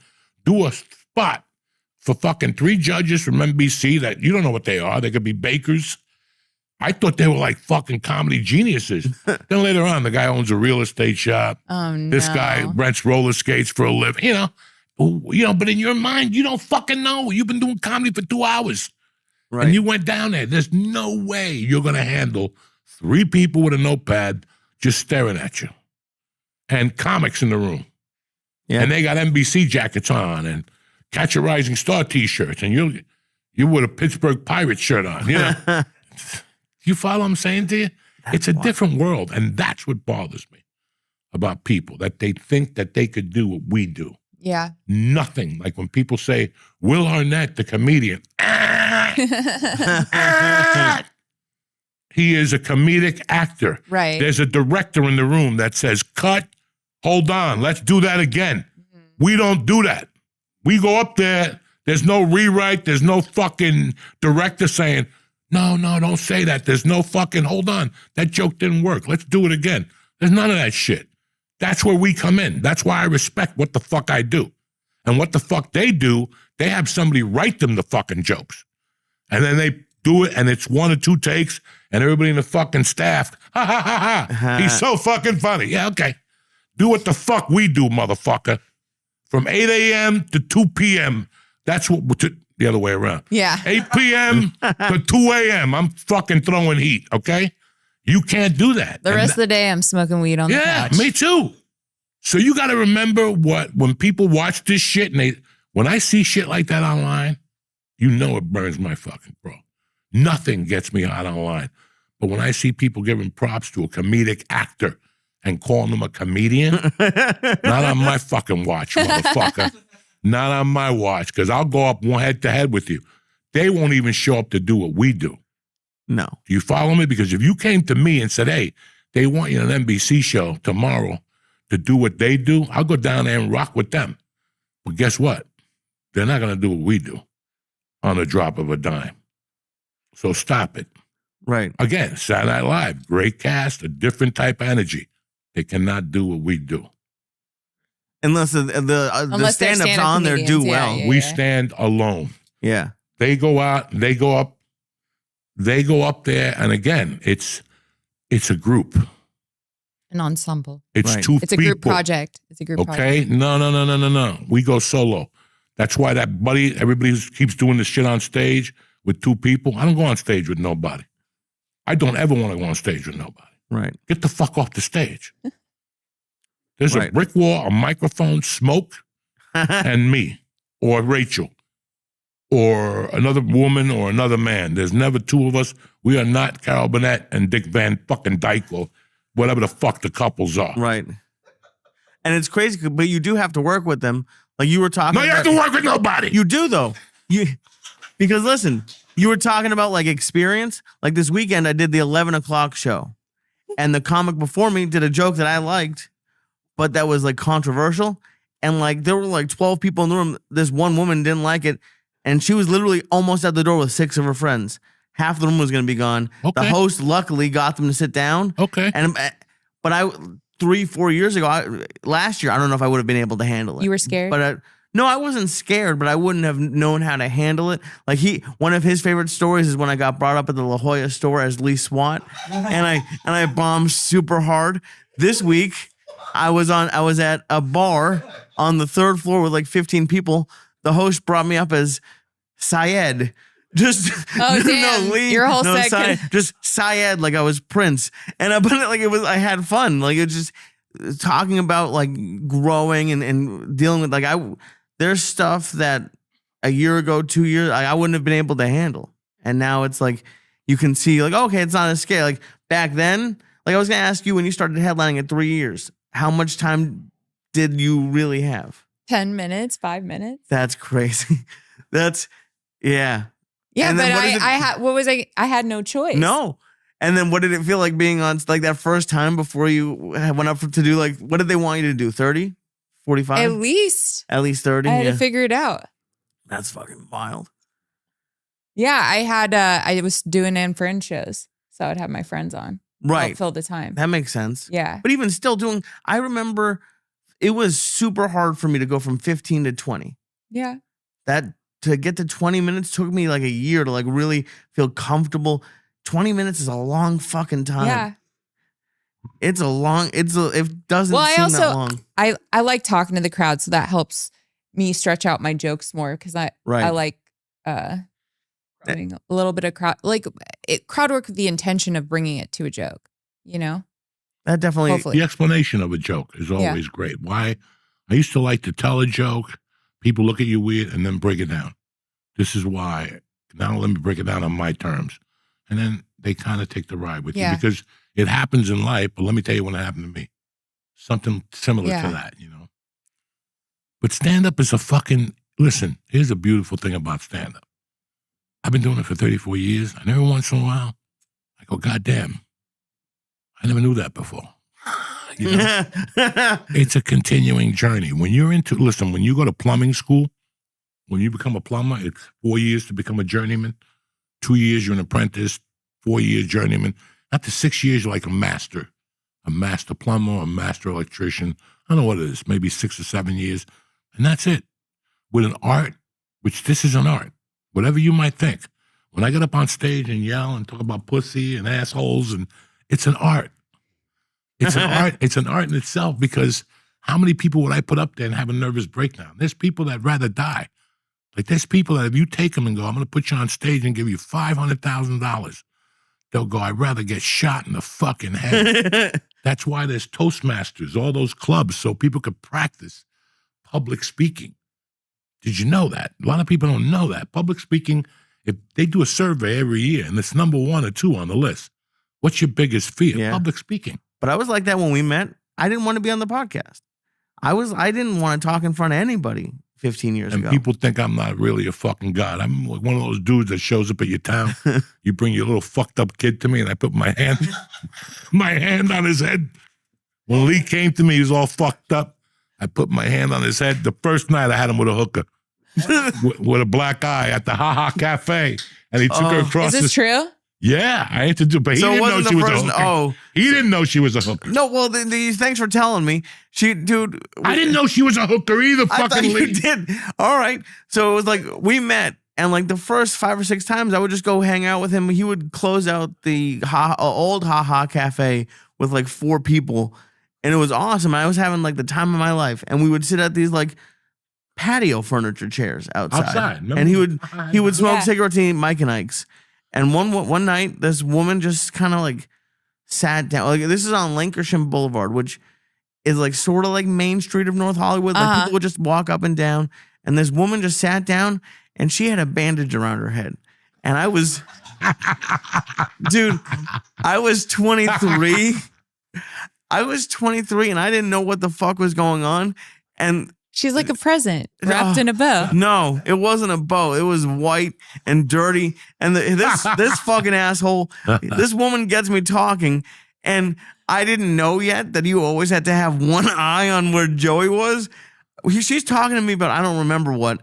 do a spot for fucking 3 judges from NBC that you don't know what they are. They could be bakers. I thought they were fucking comedy geniuses. Then later on, the guy owns a real estate shop. Oh, no. This guy rents roller skates for a living. But in your mind, you don't fucking know. You've been doing comedy for 2 hours. Right. And you went down there. There's no way you're going to handle 3 people with a notepad just staring at you. And comics in the room. Yeah. And they got NBC jackets on and Catch a Rising Star t-shirts. And you with a Pittsburgh Pirates shirt on. You follow what I'm saying to you? It's a different world. And that's what bothers me about people, that they think that they could do what we do. Yeah. Nothing. Like when people say, Will Arnett, the comedian. He is a comedic actor. Right. There's a director in the room that says, cut, hold on, let's do that again. We don't do that. We go up there, there's no rewrite, there's no fucking director saying, no, don't say that. There's no fucking, hold on, that joke didn't work. Let's do it again. There's none of that shit. That's where we come in. That's why I respect what the fuck I do. And what the fuck they do, they have somebody write them the fucking jokes. And then they do it, and it's 1 or 2 takes, and everybody in the fucking staff, ha, ha, ha, ha. He's so fucking funny. Yeah, okay. Do what the fuck we do, motherfucker. From 8 a.m. to 2 p.m., that's what, the other way around. Yeah. 8 p.m. to 2 a.m., I'm fucking throwing heat, okay? You can't do that. The rest of the day, I'm smoking weed on the couch. Yeah, me too. So you got to remember when people watch this shit, and when I see shit like that online, you know it burns my fucking bro. Nothing gets me hot online. But when I see people giving props to a comedic actor and calling him a comedian, not on my fucking watch, motherfucker. Not on my watch, because I'll go up one head to head with you. They won't even show up to do what we do. No. Do you follow me? Because if you came to me and said, hey, they want you on an NBC show tomorrow to do what they do, I'll go down there and rock with them. But guess what? They're not going to do what we do on a drop of a dime. So stop it. Right. Again, Saturday Night Live, great cast, a different type of energy. They cannot do what we do. Unless the stand-ups stand-up on there do comedians, well. yeah. We stand alone. Yeah. They go out, they go up there, and again, it's a group. An ensemble. It's Right. two It's a people. group project. It's a group project. Okay? No. We go solo. That's why that buddy, everybody keeps doing this shit on stage with two people. I don't go on stage with nobody. I don't ever want to go on stage with nobody. Right. Get the fuck off the stage. There's a Right. brick wall, a microphone, smoke, and me, or Rachel, or another woman, or another man. There's never two of us. We are not Carol Burnett and Dick Van fucking Dyke, or whatever the fuck the couples are. Right. And it's crazy, but you do have to work with them. Like you were talking No, you have about. to work with nobody. You do, though. Because listen, you were talking about like experience. Like this weekend, I did the 11 o'clock show. And the comic before me did a joke that I liked, but that was like controversial. And like there were like 12 people in the room. This one woman didn't like it. And she was literally almost at the door with 6 of her friends. Half the room was going to be gone. Okay. The host luckily got them to sit down. Okay. But 3-4 years ago, last year, I don't know if I would have been able to handle it. You were scared? But no, I wasn't scared, but I wouldn't have known how to handle it. Like one of his favorite stories is when I got brought up at the La Jolla store as Lee Swatt, and I bombed super hard. This week, I was at a bar on the 3rd floor with like 15 people. The host brought me up as Syatt. Just damn. Lee, Your whole Syatt, second. just Syatt, like I was Prince, and I had fun. Like it just talking about like growing and dealing with there's stuff that a year ago, 2 years, I wouldn't have been able to handle, and now it's like you can see like okay, it's on a scale. Like back then, like I was gonna ask you when you started headlining at 3 years, how much time did you really have? 10 minutes, 5 minutes. That's crazy. That's yeah. Yeah, And but then I had no choice. No. And then what did it feel like being on like that first time before you went up to do like, what did they want you to do? 30, 45? At least. At least 30. I had Yeah. to figure it out. That's fucking wild. Yeah, I was doing in friend shows. So I'd have my friends on. Right. Help fill the time. That makes sense. Yeah. But even still I remember it was super hard for me to go from 15 to 20. Yeah. That to get to 20 minutes took me like a year to like really feel comfortable. 20 minutes is a long fucking time. Yeah. It doesn't seem that long. I like talking to the crowd, so that helps me stretch out my jokes more because I like doing a little bit of crowd work with the intention of bringing it to a joke, you know? That definitely Hopefully. The explanation of a joke is always great. Why? I used to like to tell a joke. People look at you weird and then break it down. This is why. Now let me break it down on my terms. And then they kind of take the ride with you because it happens in life. But let me tell you when it happened to me. Something similar to that, you know. But stand-up is listen, here's a beautiful thing about stand-up. I've been doing it for 34 years. And every once in a while, I go, God damn, I never knew that before. You know? It's a continuing journey. When you go to plumbing school, when you become a plumber, it's 4 years to become a journeyman. 2 years, you're an apprentice. 4 years, journeyman. After 6 years, you're like a master plumber, a master electrician. I don't know what it is, maybe 6 or 7 years. And that's it. With an art, which this is an art, whatever you might think. When I get up on stage and yell and talk about pussy and assholes, and it's an art. It's an art. It's an art in itself because how many people would I put up there and have a nervous breakdown? There's people that'd rather die. Like there's people that if you take them and go, I'm going to put you on stage and give you $500,000, they'll go, I'd rather get shot in the fucking head. That's why there's Toastmasters, all those clubs, so people could practice public speaking. Did you know that? A lot of people don't know that. Public speaking, if they do a survey every year and it's number 1 or 2 on the list, What's your biggest fear? Yeah. Public speaking. But I was like that when we met. I didn't want to be on the podcast. I didn't want to talk in front of anybody 15 years And ago. people think I'm not really a fucking god. I'm like one of those dudes that shows up at your town. You bring your little fucked up kid to me, and I put my hand on his head. When Lee came to me, he was all fucked up. I put my hand on his head. The first night I had him with a hooker, with a black eye at the Ha Ha Cafe, and he took her across. Is this true? Yeah, I introduced, but he So it didn't know wasn't she the was a first- hooker. oh. He didn't know she was a hooker. No, well, thanks for telling me. Dude. I didn't know she was a hooker either, I thought fucking you Lee. did. All right. So it was like we met, and like the first 5 or 6 times I would just go hang out with him. He would close out the old Ha Ha Cafe with like 4 people, and it was awesome. I was having like the time of my life, and we would sit at these like patio furniture chairs outside. Remember? And he would smoke Yeah. cigarettes and eat Mike and Ike's. And one night, this woman just kind of like sat down. Like this is on Lankershim Boulevard, which is like sort of like Main Street of North Hollywood. Like people would just walk up and down. And this woman just sat down, and she had a bandage around her head. And I was, dude, I was 23. I was 23, and I didn't know what the fuck was going on. And She's like a present wrapped in a bow. no, it wasn't a bow. It was white and dirty. And this fucking asshole, this woman gets me talking, and I didn't know yet that you always had to have one eye on where Joey was. She's talking to me, but I don't remember what.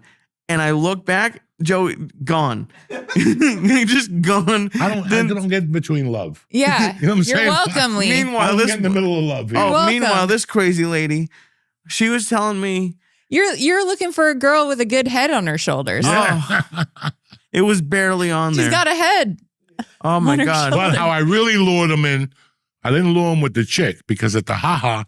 And I look back, Joey gone. He just gone. I don't get between love. Yeah. You know what I'm You're saying? welcome, Lee. I Meanwhile, don't get in the middle of love. Here. oh, welcome. meanwhile, this crazy lady, she was telling me, You're looking for a girl with a good head on her shoulders. it was barely on She's there. got a head. Oh my on her God. shoulder. But how I really lured him in, I didn't lure him with the chick because at the Ha Ha,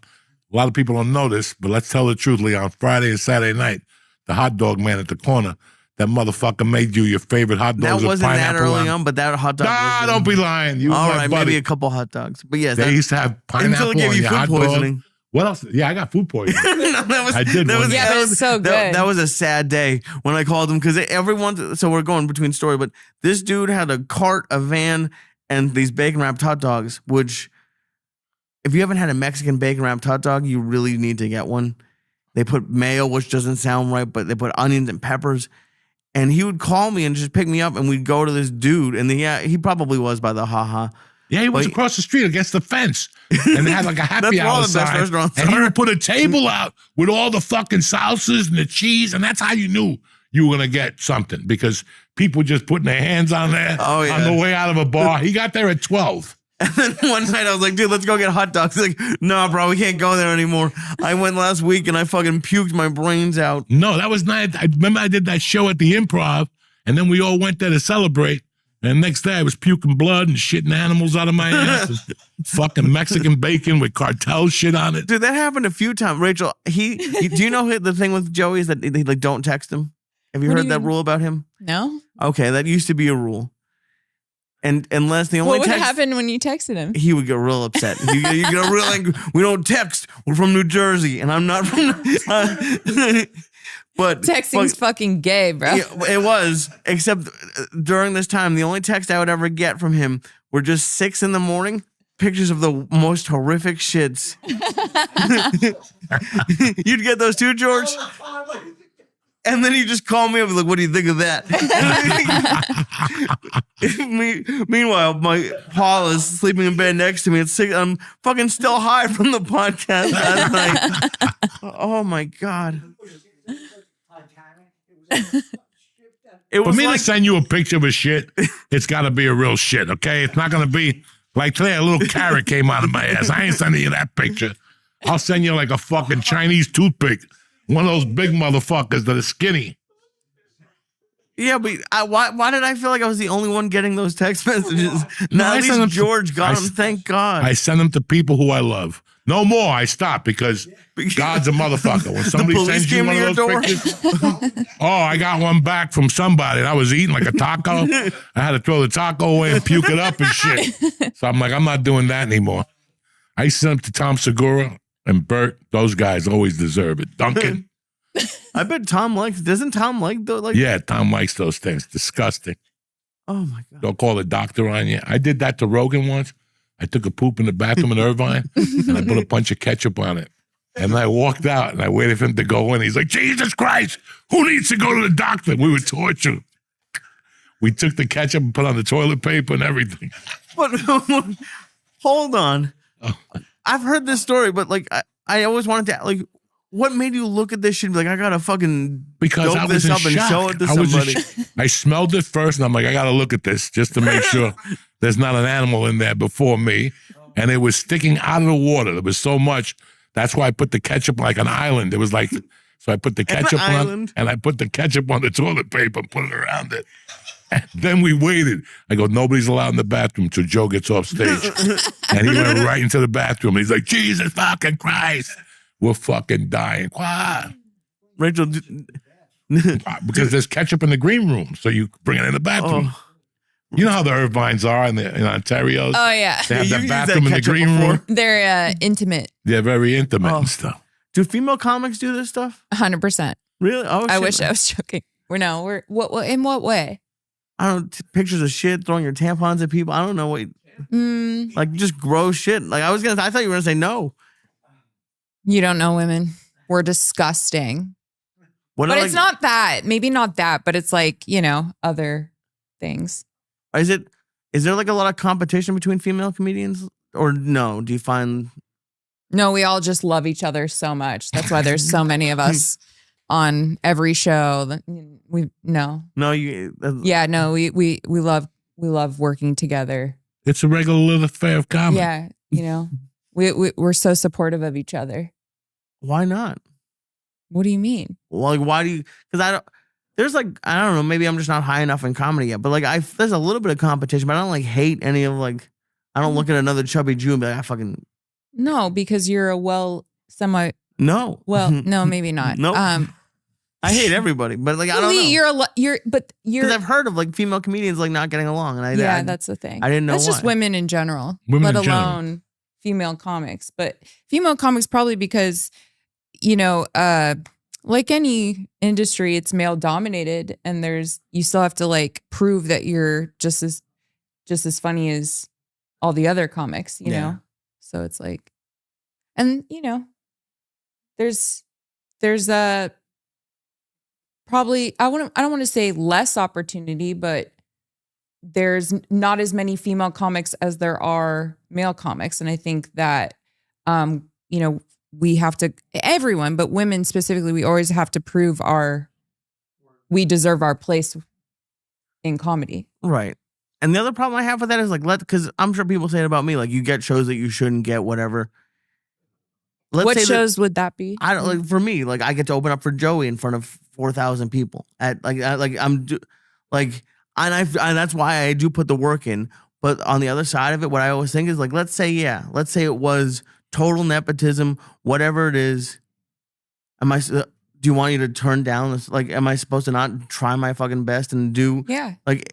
a lot of people don't know this, but let's tell the truth, Lee. On Friday and Saturday night, the hot dog man at the corner, that motherfucker made you your favorite hot That dogs with wasn't that pineapple early on. on, but that hot dog. Nah, was don't be lying. You all my right, buddy. maybe a couple hot dogs. But yes, They used to have pineapple until it gave on you your food hot poisoning. dog. What else? Yeah, I got food poisoning. No, that was, I did that one was, day. Yeah, that but was it's so that- good. That was a sad day when I called him because everyone. So we're going between story, but this dude had a cart, a van, and these bacon wrapped hot dogs. Which, if you haven't had a Mexican bacon wrapped hot dog, you really need to get one. They put mayo, which doesn't sound right, but they put onions and peppers. And he would call me and just pick me up, and we'd go to this dude. And he probably was by the Ha Ha. Yeah, he was But- across the street against the fence. And they had like a happy That's where all hour the best sign. restaurants And he are. would put a table out with all the fucking salsas and the cheese. And that's how you knew you were going to get something because people just putting their hands on there Oh, yeah. on the way out of a bar. He got there at 12. And then one night I was like, dude, let's go get hot dogs. He's like, no, bro, we can't go there anymore. I went last week and I fucking puked my brains out. No, that was not. I remember I did that show at the Improv, and then we all went there to celebrate. And the next day I was puking blood and shitting animals out of my ass. And fucking Mexican bacon with cartel shit on it. Dude, that happened a few times. Rachel, do you know the thing with Joey is that they like don't text him? Have you What do heard you that mean? rule about him? No? Okay, that used to be a rule. And unless the only What would text, happen when you texted him? he would get real upset. You get real angry. We don't text. We're from New Jersey, and I'm not from. But Texting's fucking gay, bro. yeah, it was, except during this time, the only text I would ever get from him were just 6 a.m, pictures of the most horrific shits. You'd get those too, George? And then he'd just call me up and like, what do you think of that? Meanwhile, my Paul is sleeping in bed next to me at 6. I'm fucking still high from the podcast last night. Oh my God. It For was me like, to send you a picture of a shit, it's got to be a real shit, okay? It's not going to be like today, a little carrot came out of my ass. I ain't sending you that picture. I'll send you like a fucking Chinese toothpick. One of those big motherfuckers that are skinny. yeah, but why did I feel like I was the only one getting those text messages? Now I at send them least to- George got I them, s- thank God. I send them to people who I love. No more. I stop because God's a motherfucker. When somebody police sends you came one to of your those door? pictures, oh, I got one back from somebody. And I was eating like a taco. I had to throw the taco away and puke it up and shit. So I'm like, I'm not doing that anymore. I sent them to Tom Segura and Bert. Those guys always deserve it. Duncan. I bet Tom likes. Doesn't Tom like those? Like, Yeah, Tom likes those things. Disgusting. oh my God. They'll call the doctor on you. I did that to Rogan once. I took a poop in the bathroom in Irvine, and I put a bunch of ketchup on it. And I walked out, and I waited for him to go in. He's like, Jesus Christ, who needs to go to the doctor? We were tortured. We took the ketchup and put on the toilet paper and everything. But hold on. Oh. I've heard this story, but like I always wanted to like, what made you look at this shit and be like, I gotta fucking Because I dope was this in up and shock. show it to I was in somebody? I smelled it first, and I'm like, I got to look at this just to make sure there's not an animal in there before me. And it was sticking out of the water. There was so much. That's why I put the ketchup like an island. It was like, so I put the ketchup on, island. and I put the ketchup on the toilet paper and put it around it. And then we waited. I go, nobody's allowed in the bathroom until Joe gets off stage. And he went right into the bathroom. He's like, Jesus fucking Christ. We're fucking dying. Why? Rachel, Because there's ketchup in the green room, so you bring it in the bathroom. oh, You know how the Irvines are in Ontario's? Oh, yeah. They have You that used bathroom that in the ketchup green before. room. They're intimate, They're very intimate Oh. and stuff. do female comics do this stuff? 100%. Really? Oh, I shit. wish I was joking. We're in what way? I don't pictures of shit, throwing your tampons at people. I don't know what, like just gross shit. Like I thought you were gonna say no. You don't know women. We're disgusting. What But are, it's like- not that. Maybe not that, but it's like, other things. Is there like a lot of competition between female comedians, or no? Do you find No, we all just love each other so much. That's why there's so many of us on every show. We no? You we love working together. It's a regular little affair of comedy. Yeah, we're so supportive of each other. Why not? What do you mean? Well, like why do you? Because there's like I don't know. Maybe I'm just not high enough in comedy yet. But like there's a little bit of competition. But I don't like hate any of like. I don't look at another chubby Jew and be like I fucking No, because you're no. no, maybe not. Nope. I hate everybody, but like I don't know. You're Because I've heard of like female comedians like not getting along, and that's the thing. I didn't know That's just why. women in general, Women let in general. alone female comics. But female comics probably because, like any industry, it's male dominated, and you still have to like prove that you're just as funny as all the other comics, you know. So it's like, and there's probably I don't want to say less opportunity, but there's not as many female comics as there are male comics. And I think that, we have to, everyone, but women specifically, we always have to prove we deserve our place in comedy. Right. And the other problem I have with that is like, because I'm sure people say it about me, like you get shows that you shouldn't get, whatever. What shows would that be? I don't like for me, like I get to open up for Joey in front of 4,000 people and that's why I do put the work in. But on the other side of it, what I always think is like, let's say it was total nepotism, whatever it is. Do you want you to turn down this? Like, am I supposed to not try my fucking best and do? Yeah. Like,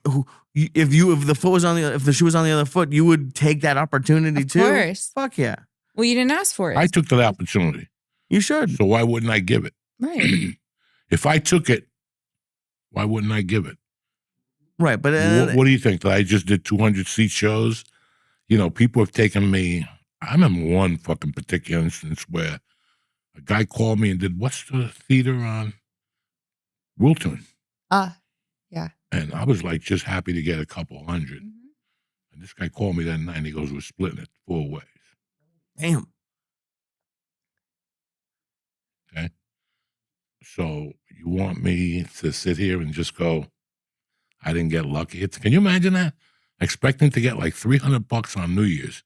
if the shoe was on the other foot, you would take that opportunity too. Of course. Fuck yeah. Well, you didn't ask for it. I took that opportunity. You should. So why wouldn't I give it? Right. If I took it, why wouldn't I give it? Right. But What do you think? That I just did 200 seat shows? People have taken me. I remember one fucking particular instance where a guy called me and did, what's the theater on Wilton? Yeah. And I was like just happy to get a couple hundred. Mm-hmm. And this guy called me that night and he goes, we're splitting it 4 ways. damn. Okay. So you want me to sit here and just go, I didn't get lucky? Can you imagine that? Expecting to get like $300 on New Year's.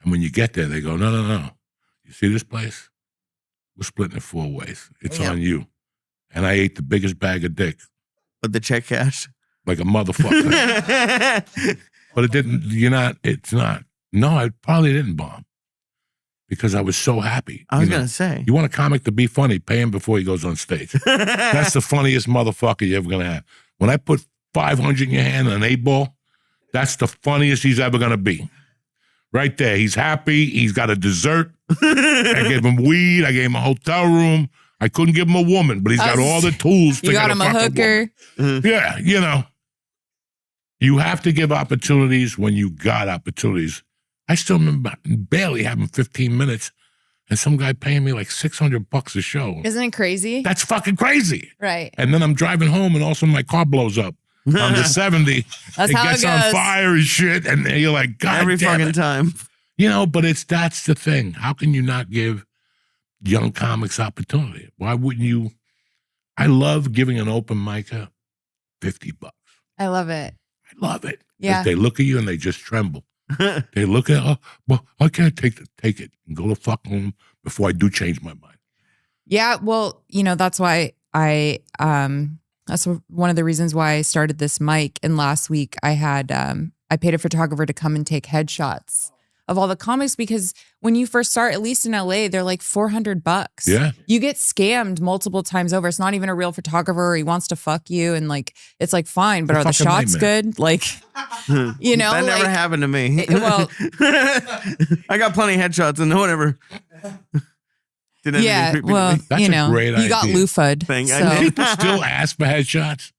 And when you get there, they go, no. You see this place? We're splitting it 4 ways. It's on you. And I ate the biggest bag of dick. But the check cash. Like a motherfucker. But it's not. No, I probably didn't bomb. Because I was so happy. I was going to say. You want a comic to be funny, pay him before he goes on stage. That's the funniest motherfucker you're ever going to have. When I put 500 in your hand and an 8-ball, that's the funniest he's ever going to be. Right there. He's happy. He's got a dessert. I gave him weed. I gave him a hotel room. I couldn't give him a woman, but he's got all the tools to You get got him a hooker. Yeah, You have to give opportunities when you got opportunities. I still remember barely having 15 minutes and some guy paying me like $600 a show. Isn't it crazy? That's fucking crazy. Right. And then I'm driving home and also my car blows up on the 70. That's it how gets it on goes. fire and shit. And you're like, God Every damn fucking it. time. You know, but that's the thing. How can you not give young comics opportunity? Why wouldn't you? I love giving an open micer $50. I love it. I love it. 'Cause Yeah. They look at you and they just tremble. They look at, oh, well, I can't take it and go to fuck home before I do change my mind. Yeah. Well, that's why that's one of the reasons why I started this mic. And last week I had, I paid a photographer to come and take headshots of all the comics, because when you first start, at least in LA, they're like $400. Yeah. You get scammed multiple times over. It's not even a real photographer. He wants to fuck you. And like, it's like, fine, but It's a are the fucking shots nightmare. good? Like, That never happened to me. well, I got plenty of headshots and no one ever did anything yeah, creepy to well, me. That's a great you got idea. loofah'd. Thing. I So. did. People still ask for headshots.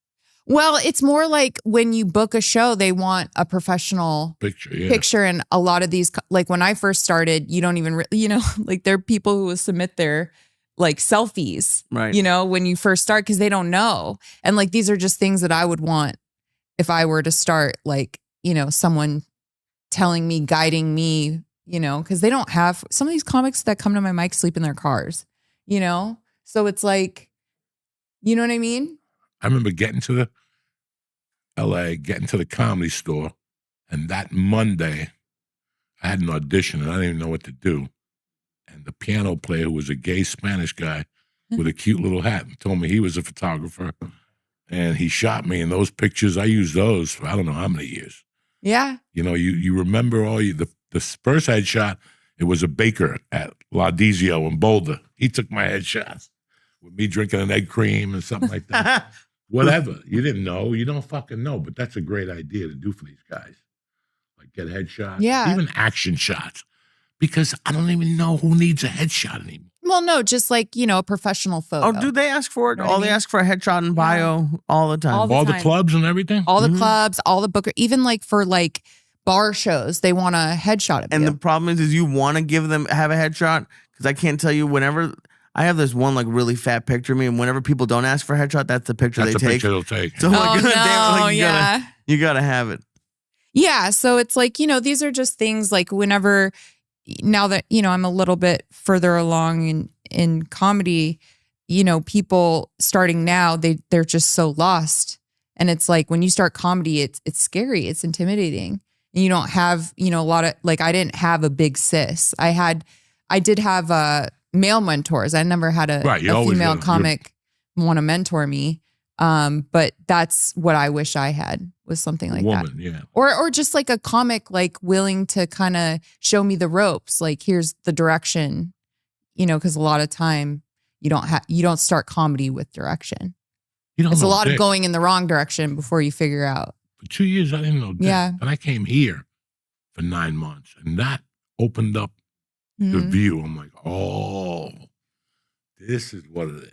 Well, it's more like when you book a show, they want a professional Picture, yeah. picture. And a lot of these, like when I first started, you don't even, like there are people who will submit their like selfies, Right. when you first start, because they don't know. And like, these are just things that I would want if I were to start, like, someone telling me, guiding me, because they don't have, some of these comics that come to my mic sleep in their cars, So it's like, you know what I mean? I remember getting to the LA, getting to the Comedy Store, and that Monday, I had an audition and I didn't even know what to do. And the piano player, who was a gay Spanish guy with a cute little hat, told me he was a photographer. And he shot me in those pictures. I used those for I don't know how many years. Yeah. You remember the first headshot, it was a baker at La Dizio in Boulder. He took my headshots with me drinking an egg cream and something like that. Whatever. You didn't know. You don't fucking know. But that's a great idea to do for these guys. Like get headshots. Yeah. Even action shots. Because I don't even know who needs a headshot anymore. Well, no, just like, a professional photo. Oh, do they ask for it? Know what I They mean? ask for a headshot and bio all the time. All the All the time. clubs and everything? All the Mhm. clubs, all the booker, even like for like bar shows, they want a headshot of And you. the problem is you want to have a headshot, because I can't tell you, whenever I have this one like really fat picture of me, and whenever people don't ask for a headshot, that's the picture That's they the take. picture they'll take. So like, no, damn, like, yeah. you gotta have it. Yeah. So it's like, these are just things like whenever, now that, I'm a little bit further along in comedy, people starting now, they're just so lost. And it's like, when you start comedy, it's scary. It's intimidating. And you don't have, a lot of, like, I didn't have a big sis. I did have male mentors. I never had a female comic want to mentor me. But that's what I wish I had, was something like that. Yeah. Or just like a comic, like willing to kind of show me the ropes. Like, here's the direction, because a lot of time you don't start comedy with direction. It's a lot of going in the wrong direction before you figure out. For 2 years, I didn't know dick. Yeah. And I came here for 9 months, and that opened up the Mhm. view. I'm like, oh, this is what it is.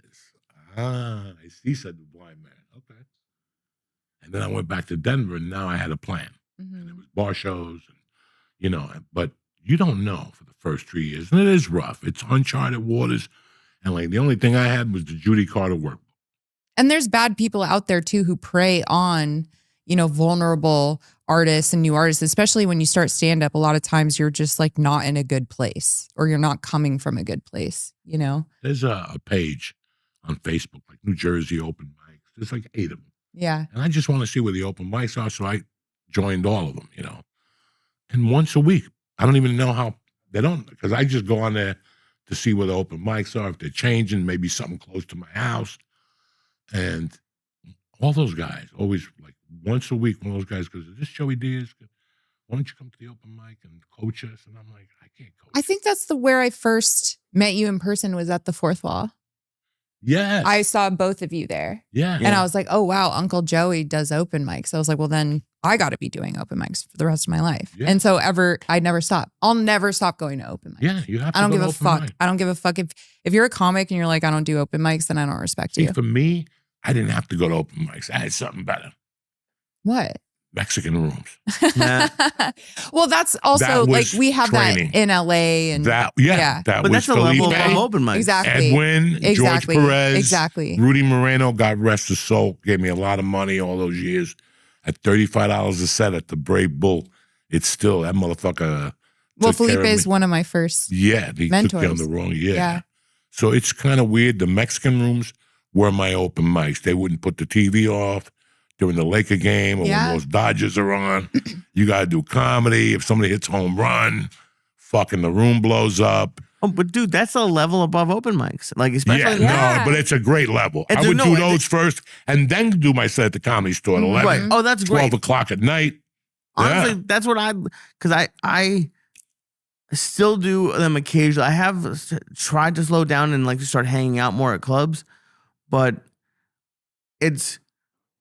He said the blind man. Okay. And then I went back to Denver, and now I had a plan. And it was bar shows, and but you don't know for the first 3 years. And it is rough. It's uncharted waters. And like the only thing I had was the Judy Carter workbook. And there's bad people out there too who prey on, vulnerable artists and new artists, especially when you start stand up. A lot of times you're just like not in a good place, or you're not coming from a good place, There's a page on Facebook, like New Jersey open mics. There's like 8 of them. Yeah. And I just want to see where the open mics are, so I joined all of them, And once a week, I don't even know how, they don't, because I just go on there to see where the open mics are, if they're changing, maybe something close to my house. And all those guys, always like once a week, one of those guys goes, is this Joey Diaz? Why don't you come to the open mic and coach us? And I'm like, I can't coach. I think that's where I first met you in person, was at the Fourth Wall. Yes. I saw both of you there. Yeah. And I was like, oh, wow, Uncle Joey does open mics. I was like, well, then I got to be doing open mics for the rest of my life. Yeah. And so I never stop. I'll never stop going to open mics. Yeah, you have to I don't go give to a open fuck. mic. I don't give a fuck. If you're a comic and you're like, I don't do open mics, then I don't respect See, you. for me, I didn't have to go to open mics. I had something better. What? Mexican rooms. Well, that's also That like was we have training. that in LA and That But was that's a level Felipe, of open mic. exactly. Edwin, Exactly. George Perez, Exactly. Rudy Moreno, God rest his soul, gave me a lot of money all those years. At $35 a set at the Brave Bull, it's still that motherfucker. Well, took care Felipe of is me. one of my first. Yeah, he took you on mentors. the wrong. Yeah. So it's kind of weird. The Mexican rooms were my open mics. They wouldn't put the TV off during the Laker game or Yeah. when those Dodgers are on. You got to do comedy. If somebody hits home run, fucking the room blows up. Oh, but dude, that's a level above open mics. Like, especially No, but it's a great level. I would do those first and then do my set at the Comedy Store at 11. Right. Oh, that's 12 great. o'clock at night. Honestly, that's what because I still do them occasionally. I have tried to slow down and like start hanging out more at clubs, but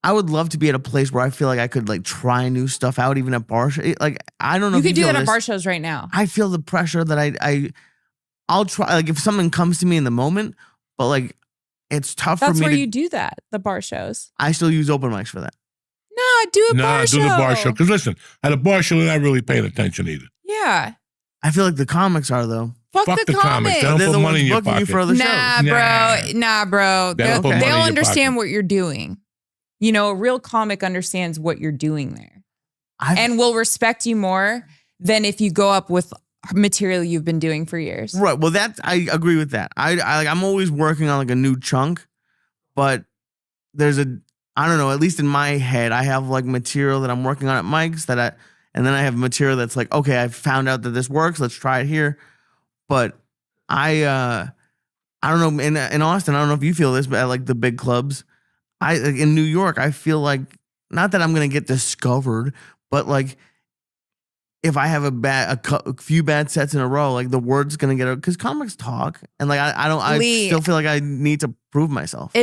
I would love to be at a place where I feel like I could like try new stuff out, even at bar shows. Like, I don't know. You if could do feel that at this. bar shows right now. I feel the pressure that I'll try. Like, if something comes to me in the moment, but like, it's tough That's for me where to. you do that. The bar shows. I still use open mics for that. No, do a bar show. do the bar show. Because listen, at a bar show, they're not really paying attention either. Yeah. I feel like the comics are though. Fuck the comics. comics. They don't They're put the money ones in your booking you pocket. for other Nah, shows. bro. They don't put money in They'll your understand pocket. what you're doing. You know, a real comic understands what you're doing there and will respect you more than if you go up with material you've been doing for years. Right. Well, I agree with that. I'm always working on like a new chunk, but I don't know, at least in my head, I have like material that I'm working on at mics and then I have material that's like, okay, I found out that this works. Let's try it here. But I don't know. In Austin, I don't know if you feel this, but at like the big clubs, in New York, I feel like not that I'm going to get discovered, but like if I have a few bad sets in a row, like the word's going to get out because comics talk. And like, I still feel like I need to prove myself.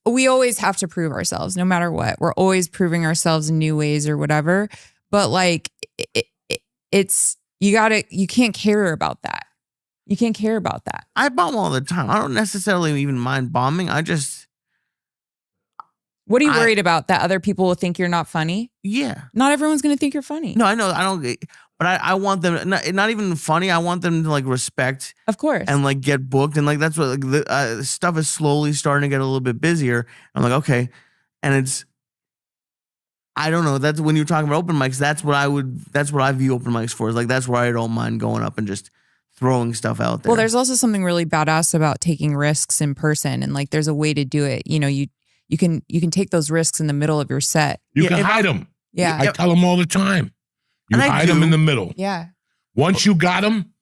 We always have to prove ourselves no matter what. We're always proving ourselves in new ways or whatever. But like you can't care about that. You can't care about that. I bomb all the time. I don't necessarily even mind bombing. What are you worried about? That other people will think you're not funny? Yeah. Not everyone's going to think you're funny. No, I know. I don't. But I want them not even funny. I want them to like respect, of course, and like get booked. And like that's what like, the stuff is slowly starting to get a little bit busier. I'm like, okay, and I don't know. That's when you're talking about open mics. That's what I view open mics for. Is like that's where I don't mind going up and just throwing stuff out there. Well, there's also something really badass about taking risks in person, and like there's a way to do it. You know, you can take those risks in the middle of your set. You can hide them. Yeah, I tell them all the time. You hide them in the middle. Yeah. Once you got them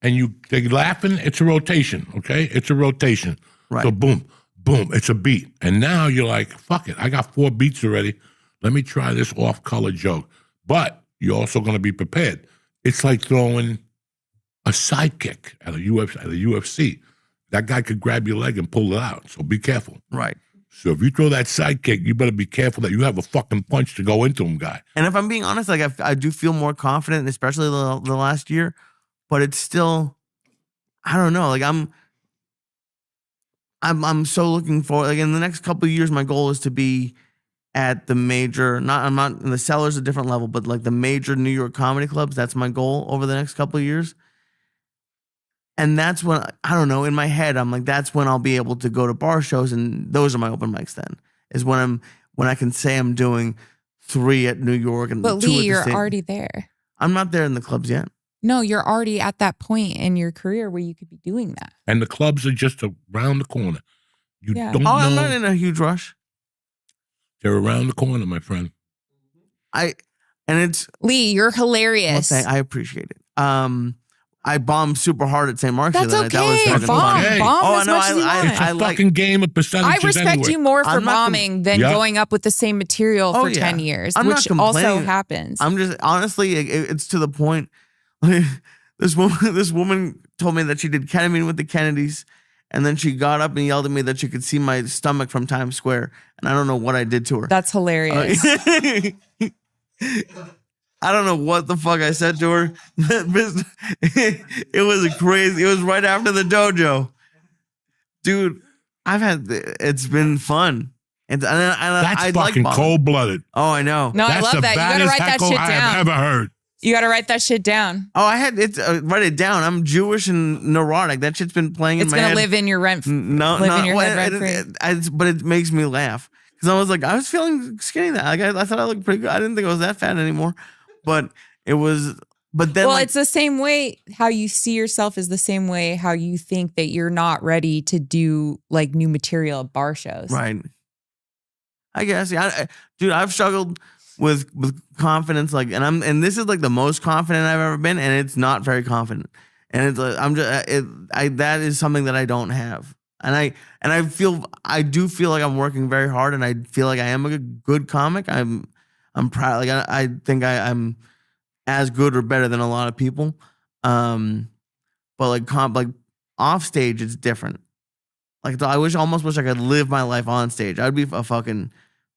and they're laughing, it's a rotation, okay? It's a rotation. Right. So boom, boom, it's a beat. And now you're like, fuck it, I got 4 beats already. Let me try this off-color joke. But you're also going to be prepared. It's like throwing a sidekick at a UFC. That guy could grab your leg and pull it out, so be careful. Right. So if you throw that sidekick, you better be careful that you have a fucking punch to go into him, guy. And if I'm being honest, like I do feel more confident, especially the last year, but it's still, I don't know. Like I'm so looking forward. Like in the next couple of years, my goal is to be at the major. I'm not in the Cellar's a different level, but like the major New York comedy clubs. That's my goal over the next couple of years. And that's when, I don't know, in my head, I'm like, that's when I'll be able to go to bar shows, and those are my open mics then, is when I can say I'm doing 3 at New York and 2 But at the Lee, you're state. already there. I'm not there in the clubs yet. No, you're already at that point in your career where you could be doing that. And the clubs are just around the corner. You don't know. I'm not in a huge rush. They're around the corner, my friend. And it's Lee, you're hilarious. well, I appreciate it. I bombed super hard at St. Mark's That's the other night. That was okay. fucking Bomb, fun. bomb Oh, as I know. much as you want. It's a like fucking game of percentages I respect anyway. you more for I'm not bombing than Yeah. going up with the same material for Oh, yeah. 10 years, I'm not which also complaining. happens. I'm just honestly, it's to the point. This woman told me that she did ketamine with the Kennedys, and then she got up and yelled at me that she could see my stomach from Times Square, and I don't know what I did to her. That's hilarious. I don't know what the fuck I said to her. It was crazy. It was right after the dojo. Dude, it's been fun. That's I fucking like cold-blooded. Oh, I know. No, I That's love the that. You gotta baddest write that heckle shit I have down. ever heard. You gotta write that shit down. Oh, I had it. Write it down. I'm Jewish and neurotic. That shit's been playing in It's my gonna head. live in your Live in your head rent free. But it makes me laugh because I was like, I was feeling skinny. That like, I thought I looked pretty good. I didn't think I was that fat anymore, but it was. But then, Well, like, it's the same way how you see yourself is the same way how you think that you're not ready to do like new material at bar shows. right. I guess, yeah, dude. I've struggled with confidence, like, and this is like the most confident I've ever been, and it's not very confident, and it's like that is something that I don't have, and I do feel like I'm working very hard, and I feel like I am a good comic. I'm proud. Like I think I'm as good or better than a lot of people, but like off stage, it's different. Like I almost wish I could live my life on stage. I'd be a fucking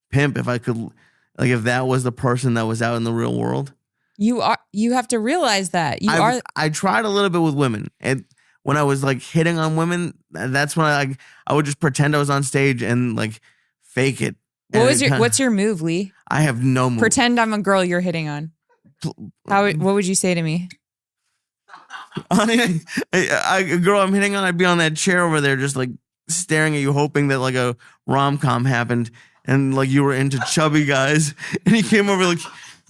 pimp if I could, like if that was the person that was out in the real world. You have to realize that I tried a little bit with women, and when I was like hitting on women, that's when I would just pretend I was on stage and like fake it. What's your move, Lee? I have no move. Pretend I'm a girl you're hitting on. What would you say to me? Honey, a girl I'm hitting on, I'd be on that chair over there just like staring at you, hoping that like a rom-com happened and like you were into chubby guys and he came over like,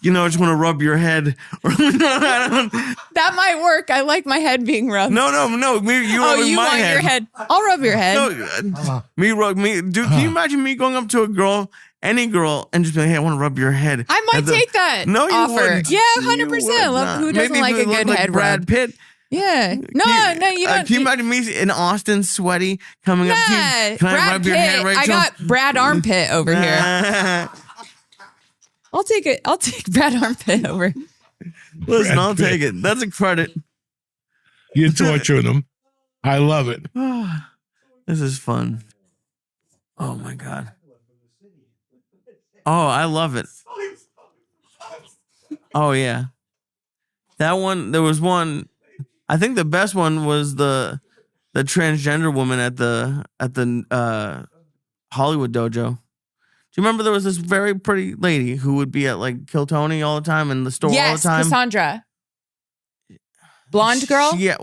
I just want to rub your head. That might work. I like my head being rubbed. No. You rubbing my head. Your head. I'll rub your head. No, dude, can you imagine me going up to a girl, any girl, and just be like, hey, I want to rub your head? I might take that offer. Wouldn't. Yeah, 100%. Who doesn't like a good head Brad rub? Pitt. Yeah. No, you don't. Can you imagine me in Austin, sweaty, coming up to you? Can I rub your head, Rachel? I got Brad Armpit over here. I'll take it. I'll take Brad Armpit over. Listen, I'll take it. That's a credit. You're torturing them. I love it. This is fun. Oh my God. Oh, I love it. Oh yeah. That one, there was one. I think the best one was the transgender woman at the Hollywood dojo. Do you remember there was this very pretty lady who would be at like Kill Tony all the time in the store all the time? Yes, Cassandra. Blonde girl? Yeah.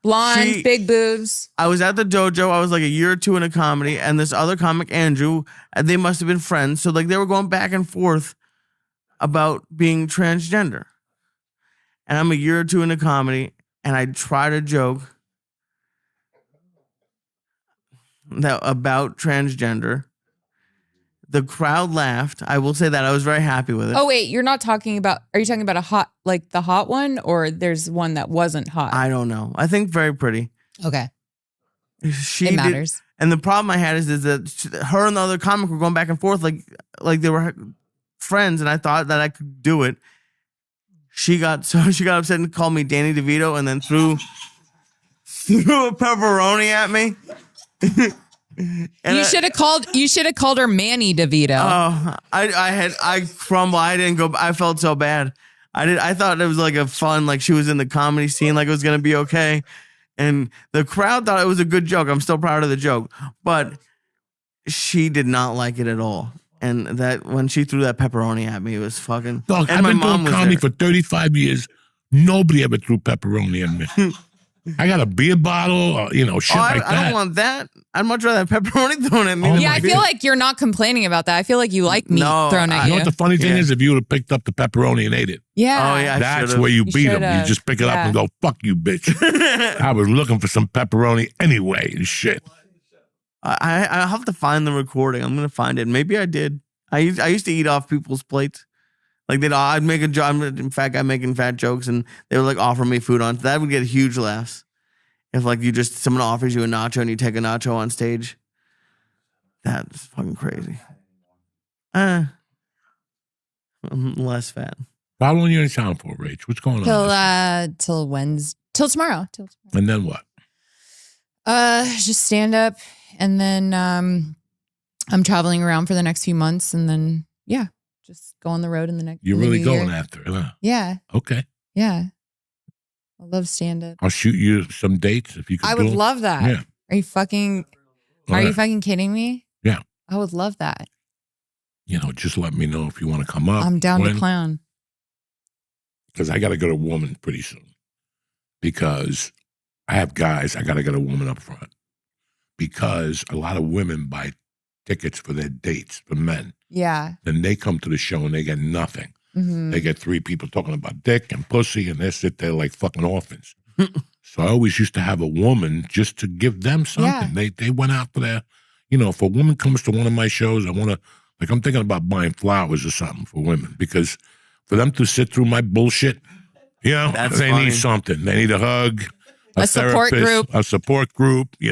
Blonde, big boobs. I was at the dojo. I was like a year or two in a comedy, and this other comic, Andrew, they must have been friends. So like they were going back and forth about being transgender. And I'm a year or two in a comedy, and I tried a joke about transgender. The crowd laughed. I will say that. I was very happy with it. Oh, wait, are you talking about the hot one, or there's one that wasn't hot? I don't know. I think very pretty. Okay. It matters. And the problem I had is that her and the other comic were going back and forth like they were friends, and I thought that I could do it. She got upset and called me Danny DeVito, and then threw a pepperoni at me. You should have called her Manny DeVito. Oh, I crumbled. I didn't go. I felt so bad. I thought it was like a fun, like she was in the comedy scene, like it was gonna be okay. And the crowd thought it was a good joke. I'm still proud of the joke, but she did not like it at all. And that when she threw that pepperoni at me, it was fucking. Dog, and I've been doing comedy for 35 years. Nobody ever threw pepperoni at me. I got a beer bottle, or, shit like that. I don't want that. I'd much rather have pepperoni thrown at me. Yeah, I feel like you're not complaining about that. I feel like you like meat thrown at you. You know what the funny thing is? If you would have picked up the pepperoni and ate it. Yeah. Oh, yeah. That's where you beat them. You just pick it up and go, fuck you, bitch. I was looking for some pepperoni anyway and shit. I'll have to find the recording. I'm going to find it. Maybe I did. I used to eat off people's plates. Like I'd make a joke. I'm a fat guy making fat jokes, and they would like offer me food on. That would get huge laughs. If like someone offers you a nacho and you take a nacho on stage, that's fucking crazy. I'm less fat. How long are you in town for, Rach? What's going on? Till Wednesday, till tomorrow. And then what? Just stand up, and then I'm traveling around for the next few months, and then just go on the road in the next. You're really going after it, huh? Yeah. Okay. Yeah. I love stand up. I'll shoot you some dates if you could. I would love that. Yeah. Are you fucking kidding me? Yeah. I would love that. Just let me know if you want to come up. I'm down to clown. Because I got to get a woman pretty soon. Because I have guys, I got to get a woman up front. Because a lot of women buy tickets for their dates, for men. Yeah. Then they come to the show and they get nothing. Mm-hmm. They get 3 people talking about dick and pussy, and they sit there like fucking orphans. So I always used to have a woman just to give them something. Yeah. They went out for their, if a woman comes to one of my shows, I want to, like, I'm thinking about buying flowers or something for women, because for them to sit through my bullshit, That's they funny. need something. They need a hug, A support therapist, group. a support group, You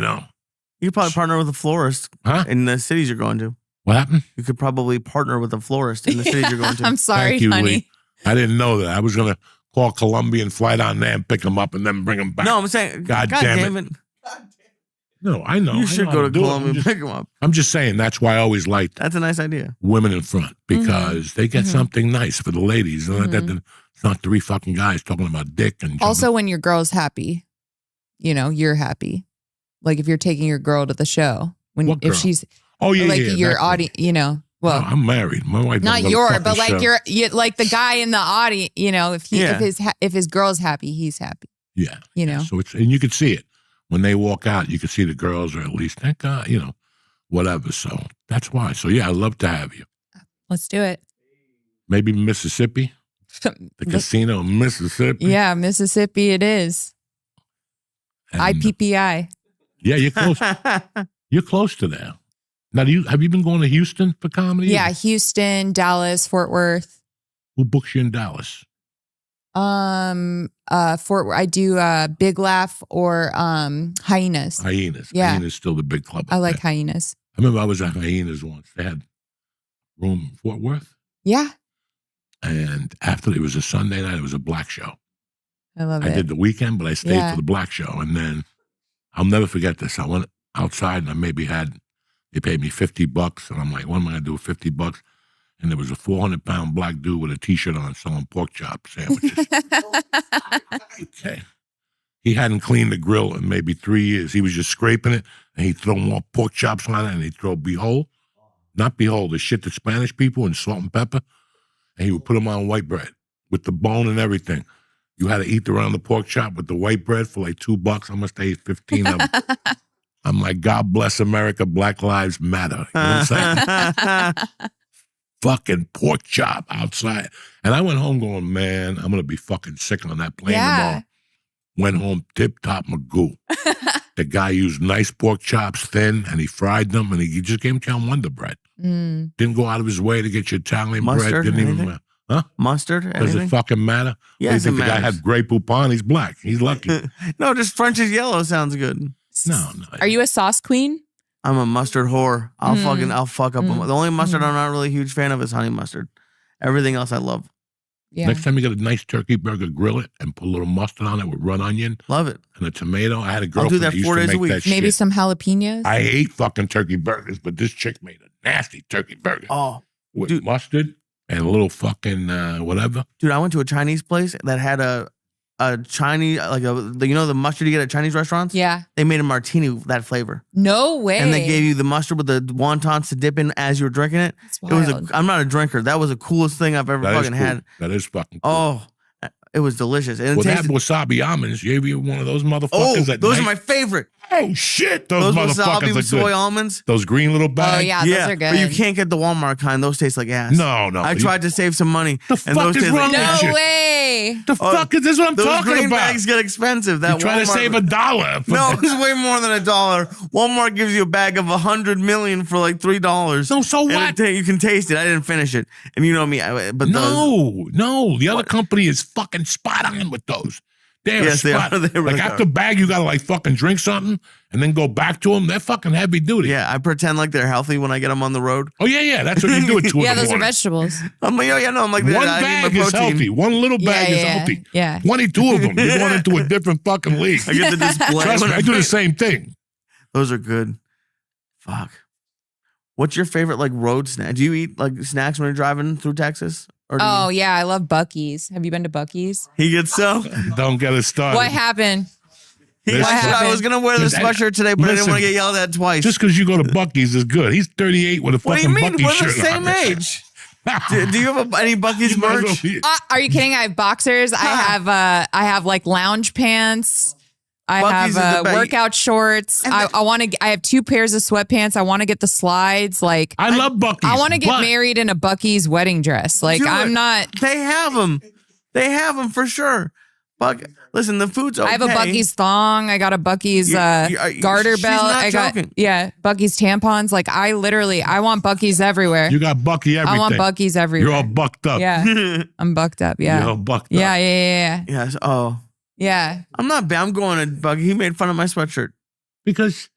could probably partner with a florist in the cities you're going to. What happened? You could probably partner with a florist in the cities you're going to. I'm sorry, Thank you, honey. Lee. I didn't know that. I was going to call Columbia and fly down there and pick them up and then bring them back. No, I'm saying, God damn it. No, I know. You should I know go how to do it. Columbia and pick them up. I'm just saying that's why I always liked That's a nice idea. women in front, because they get something nice for the ladies. It's not 3 fucking guys talking about dick and Also, when your girl's happy, you're happy. Like if you're taking your girl to the show, What girl? if she's like your audience, well, I'm married. My wife not doesn't go to your, fucking but like show. you're like the guy in the audience. If his girl's happy, he's happy. Yeah. So and you could see it when they walk out. You could see the girls, or at least that guy, whatever. So that's why. So yeah, I'd love to have you. Let's do it. Maybe Mississippi, the casino in Mississippi. Yeah, Mississippi. It is. And, IPPI. Yeah, you're close. You're close to there. Now, have you been going to Houston for comedy? Yeah, Houston, Dallas, Fort Worth. Who books you in Dallas? I do Big Laugh or Hyenas. Hyenas. Yeah. Hyenas still the big club. I up like there. Hyenas. I remember I was at Hyenas once. They had room in Fort Worth. Yeah, And after it was a Sunday night, it was a black show. I love I it. did the weekend, but I stayed Yeah. for the black show. And then I'll never forget this. I went outside and they paid me $50. And I'm like, what am I going to do with $50? And there was a 400-pound black dude with a T-shirt on selling pork chop sandwiches. Okay. He hadn't cleaned the grill in maybe 3 years. He was just scraping it, and he'd throw more pork chops on it, and he'd throw not the shit that Spanish people, and salt and pepper, and he would put them on white bread with the bone and everything. You had to eat around the pork chop with the white bread for like $2. I must have ate 15 of them. I'm like, God bless America, Black Lives Matter. You know what I'm saying? Fucking pork chop outside. And I went home going, man, I'm going to be fucking sick on that plane tomorrow. Went home tip-top magoo. The guy used nice pork chops, thin, and he fried them, and he just gave him Count Wonder bread. Didn't go out of his way to get you Italian Mustard, bread. Didn't even anything? matter. Huh? Mustard? Does Anything? it fucking matter? Yes, you it think the guy matters. had Grey Poupon? He's black. He's lucky. No, just French is yellow sounds good. No. Are you a sauce queen? I'm a mustard whore. I'll fuck up. The only mustard I'm not really a huge fan of is honey mustard. Everything else I love. Yeah. Next time you get a nice turkey burger, grill it and put a little mustard on it with red onion Love it. and a tomato. I had a I'll girlfriend do that that used 4 to days a make week. that shit. Maybe some jalapenos. I hate fucking turkey burgers, but this chick made a nasty turkey burger Oh, with dude. mustard and a little fucking whatever. dude, I went to a Chinese place that had a Chinese, the mustard you get at Chinese restaurants? Yeah. They made a martini with that flavor. No way. And they gave you the mustard with the wontons to dip in as you were drinking it. That's It was wild. I'm not a drinker. That was the coolest thing I've ever That is fucking cool. had. That is fucking cool. Oh, it was delicious. And it Well, that tasted, wasabi almonds, you ever one of those motherfuckers? oh, at those are night? my favorite. Oh, shit. Those motherfuckers wasabi are with soy good. almonds. Those green little Oh, bags? yeah, those are good. But you can't get the Walmart kind. Those taste like ass. No. I tried to save some money. The and fuck those is taste wrong like with ass. you? No way. The fuck is this what I'm Those talking green about? bags get expensive. That You try to Walmart- save $1. No, it's way more than $1. Walmart gives you a bag of 100 million for like $3. No, so And what? you can taste it. I didn't finish it. And you know me. But those, No. The other company is fucking spot on with those. They're Yes, they spot. are. They really like are. after bag, you gotta like fucking drink something and then go back to them. They're fucking heavy duty. yeah, I pretend like they're healthy when I get them on the road. Oh yeah. That's what you do at 2 Yeah, in the those are morning. vegetables. I'm like, I'm like, One I need bag my is protein. healthy. One little bag is healthy. Yeah. 22 of them. You're going into a different fucking league. I get the display. Trust me, when I do the same thing. Those are good. Fuck. What's your favorite like road snack? Do you eat like snacks when you're driving through Texas? Or do Oh, you, yeah. I love Buc-ee's. Have you been to Buc-ee's? he gets so. Don't get us started. What happened? I was gonna wear the sweatshirt today, but I didn't want to get yelled at twice. Just because you go to Buc-ee's is good. He's 38 with a fucking Buc-ee's We're shirt the same on. age. Do you have any Buc-ee's merch? Are you kidding? I have boxers. I have like lounge pants. I have workout shorts. I have 2 pairs of sweatpants. I want to get the slides. Like I love Buc-ee's. I want to get married in a Buc-ee's wedding dress. Like I'm not. They have them. They have them for sure. Listen, the food's okay. I have a Buc-ee's thong. I got a Buc-e's garter belt. I got Buc-ee's tampons. Like I want Buc-ee's everywhere. You got Buc-ee everything. I want Buc-ee's everywhere. You're all bucked up. Yeah, I'm bucked up. Yeah, you're all bucked up. Yeah. Yes. Oh. Yeah. I'm not bad. I'm going to Buc-ee. He made fun of my sweatshirt because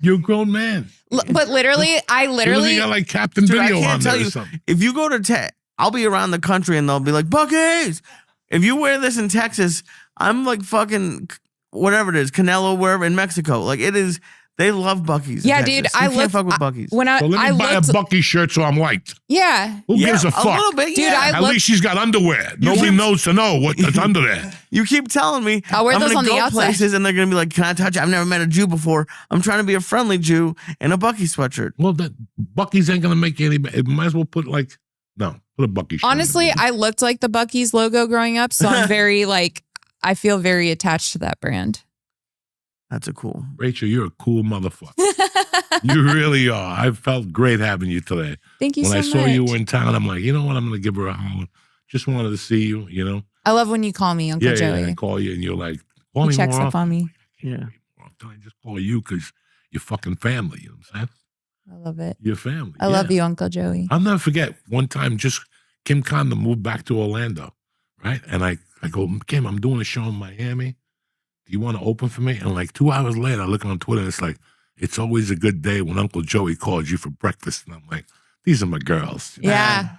you're a grown man. But literally, you got like Captain Video on there or something. If you go to I'll be around the country and they'll be like, Buc-ee's. If you wear this in Texas, I'm like fucking whatever it is, Canelo, wherever in Mexico. Like it is, they love Buc-ee's. Yeah, dude. I can't fuck with Buc-ee's. When so let me buy a Buc-ee shirt so I'm liked. Yeah. Who gives a fuck? A little bit, dude. At least she's got underwear. Nobody knows to know what's under there. You keep telling me I'll wear those on the outside. Places and they're gonna be like, "Can I touch it? I've never met a Jew before. I'm trying to be a friendly Jew in a Buc-ee sweatshirt." Well, that Buc-ee's ain't gonna make any. It might as well put a Buc-ee shirt. Honestly, I looked like the Buc-ee's logo growing up, so I'm very I feel very attached to that brand. That's a cool. Rachel, you're a cool motherfucker. You really are. I felt great having you today. Thank you so much. When I saw you were in town, I'm like, you know what? I'm going to give her a holler. Just wanted to see you, you know? I love when you call me Uncle Joey. Yeah, I call you and you're like, call me he checks more up on me. Yeah. I just call you because you're fucking family. You know what I'm saying? I love it. You're family. I love you, Uncle Joey. I'll never forget one time just Kim Condon moved back to Orlando, right? And I go, Kim, I'm doing a show in Miami. Do you want to open for me? And like 2 hours later, I look on Twitter and it's like, it's always a good day when Uncle Joey calls you for breakfast. And I'm like, these are my girls. Yeah.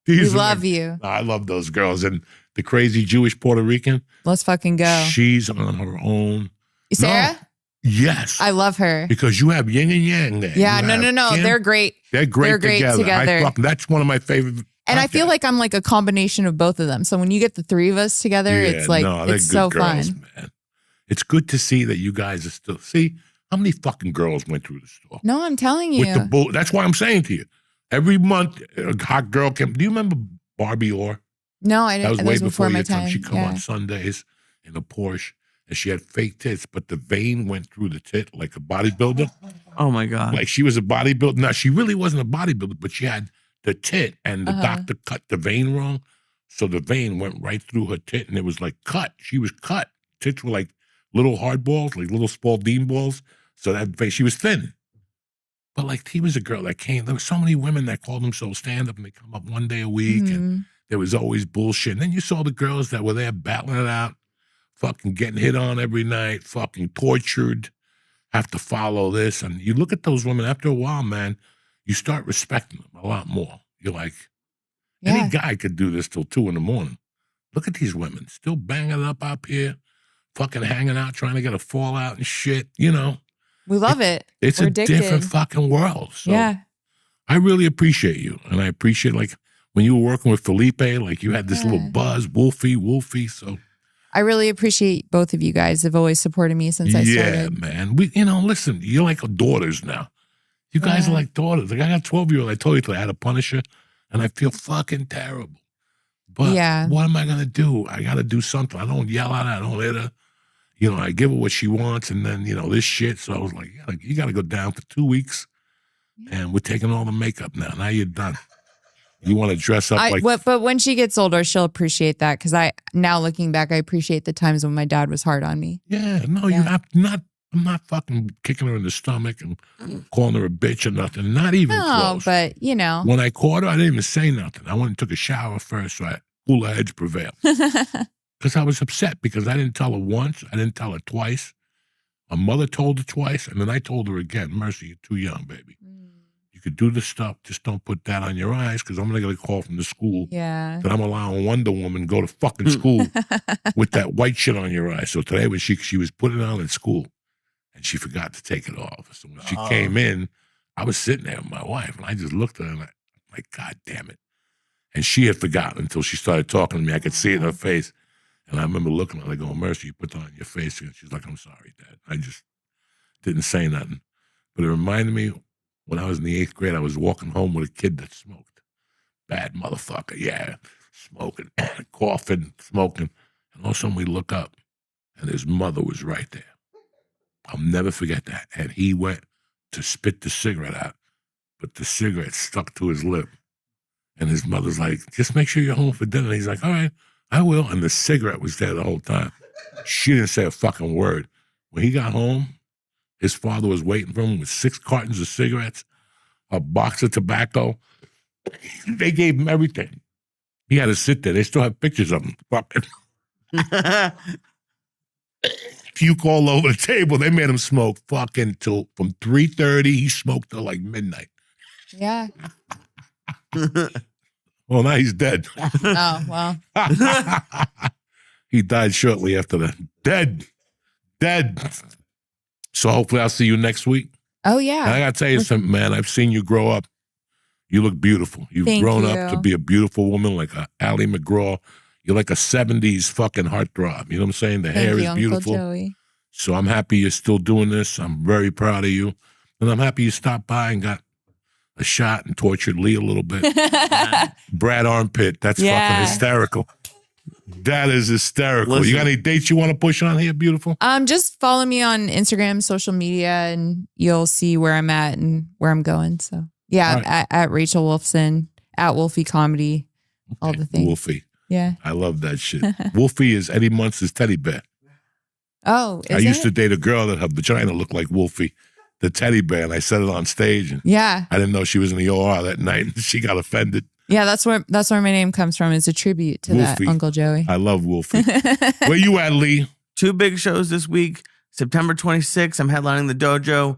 We love you. I love those girls. And the crazy Jewish Puerto Rican. Let's fucking go. She's on her own. Sarah? No. Yes. I love her. Because you have yin and yang there. Yeah, no. Kim. They're great. They're great together. That's one of my favorite. And I feel like I'm like a combination of both of them. So when you get the 3 of us together, it's like, it's so girls, fun. Man. It's good to see that you guys are still, see, how many fucking girls went through the store? No, I'm telling you. With the bull. That's why I'm saying to you. Every month, a hot girl came. Do you remember Barbie Orr? No, I didn't. That was way before my your time. time. She'd come on Sundays in a Porsche, and she had fake tits, but the vein went through the tit like a bodybuilder. Oh, my God. Like she was a bodybuilder. Now, she really wasn't a bodybuilder, but she had the tit, and the doctor cut the vein wrong. So the vein went right through her tit, and it was like cut. She was cut. Tits were like little hard balls, like little Spalding balls. So that vein, she was thin. But like, he was a girl that came. There were so many women that called themselves stand-up, and they come up one day a week, and there was always bullshit. And then you saw the girls that were there battling it out, fucking getting hit on every night, fucking tortured, have to follow this. And you look at those women, after a while, man, you start respecting them a lot more. You're like, any guy could do this till 2 a.m. Look at these women, still banging it up here, fucking hanging out, trying to get a fallout and shit, you know. We love it. It's We're a addicted. different fucking world. So yeah. I really appreciate you. And I appreciate, like, when you were working with Felipe, like, you had this little buzz, Wolfie. So I really appreciate both of you guys. Have always supported me since I started. Yeah, man. Listen, you're like daughters now. You guys are like daughters. Like, I got 12-year-old. I told you till I had a Punisher, and I feel fucking terrible. But what am I going to do? I got to do something. I don't yell at her. I don't hit her. You know, I give her what she wants, and then, this shit. So I was like, you got to go down for 2 weeks, and we're taking all the makeup now. Now you're done. You want to dress up But when she gets older, she'll appreciate that, because now looking back, I appreciate the times when my dad was hard on me. Yeah, no, you have not. I'm not fucking kicking her in the stomach and calling her a bitch or nothing. Not even close. But, When I caught her, I didn't even say nothing. I went and took a shower first, so cooler heads prevail. Because I was upset because I didn't tell her once. I didn't tell her twice. My mother told her twice, and then I told her again, Mercy, you're too young, baby. You could do this stuff. Just don't put that on your eyes, because I'm going to get a call from the school that I'm allowing Wonder Woman go to fucking school with that white shit on your eyes. So today when she was putting it on at school, and she forgot to take it off. So when she came in, I was sitting there with my wife, and I just looked at her, and I'm like, God damn it. And she had forgotten until she started talking to me. I could see it in her face. And I remember looking at her, I go, Mercy, you put that on your face. And she's like, I'm sorry, Dad. I just didn't say nothing. But it reminded me when I was in the 8th grade, I was walking home with a kid that smoked. Bad motherfucker, yeah. Smoking, coughing, smoking. And all of a sudden we look up and his mother was right there. I'll never forget that. And he went to spit the cigarette out, but the cigarette stuck to his lip. And his mother's like, just make sure you're home for dinner. And he's like, all right, I will. And the cigarette was there the whole time. She didn't say a fucking word. When he got home, his father was waiting for him with 6 cartons of cigarettes, a box of tobacco. They gave him everything. He had to sit there. They still have pictures of him. Fucking. Puke all over the table. They made him smoke fucking till from 3:30. He smoked till like midnight. Yeah. Well, now he's dead. Oh, well. He died shortly after that. Dead. So hopefully I'll see you next week. Oh, yeah. And I got to tell you something, man. I've seen you grow up. You look beautiful. You've Thank grown you. up to be a beautiful woman like a Ally McGraw. You're like a 70s fucking heartthrob. You know what I'm saying? The hair Thank is you, beautiful. Uncle Joey. So I'm happy you're still doing this. I'm very proud of you. And I'm happy you stopped by and got a shot and tortured Lee a little bit. Brad Armpit, that's fucking hysterical. That is hysterical. Listen. You got any dates you want to push on here, beautiful? Just follow me on Instagram, social media, and you'll see where I'm at and where I'm going. So yeah, Right. at Rachel Wolfson, at Wolfie Comedy, all the things. Wolfie. Yeah. I love that shit. Wolfie is Eddie Munster's teddy bear. Oh, I used to date a girl that her vagina looked like Wolfie, the teddy bear, and I said it on stage. And Yeah. I didn't know she was in the OR that night, and she got offended. Yeah, that's where my name comes from. It's a tribute to Wolfie. that, Uncle Joey. I love Wolfie. Where you at, Lee? 2 big shows this week. September 26th, I'm headlining the dojo.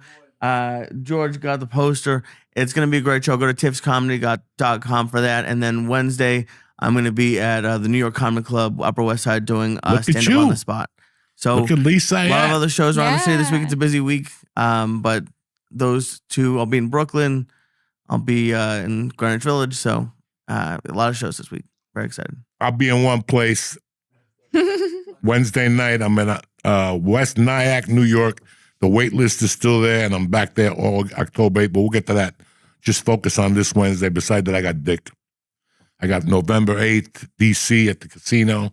George got the poster. It's going to be a great show. Go to tiffscomedy.com for that. And then Wednesday, I'm going to be at the New York Comedy Club, Upper West Side, doing stand-up on the spot. So Look at Lisa. a lot of other shows around the city this week. Yeah. It's a busy week. But those 2, I'll be in Brooklyn. I'll be in Greenwich Village. So a lot of shows this week. Very excited. I'll be in one place. Wednesday night, I'm in West Nyack, New York. The wait list is still there, and I'm back there all October 8th, but we'll get to that. Just focus on this Wednesday. Besides that, I got Dick. I got November 8th, D.C. at the casino.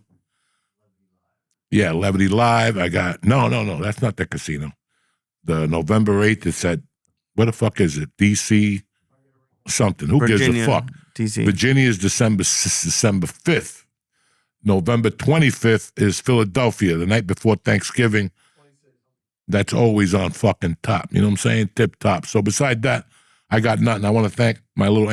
Yeah, Levity Live. I got, no, that's not the casino. The November 8th, it's at, where the fuck is it? D.C. something. Who gives a fuck? DC. Virginia is December 5th. November 25th is Philadelphia, the night before Thanksgiving. That's always on fucking top. You know what I'm saying? Tip top. So beside that, I got nothing. I want to thank my little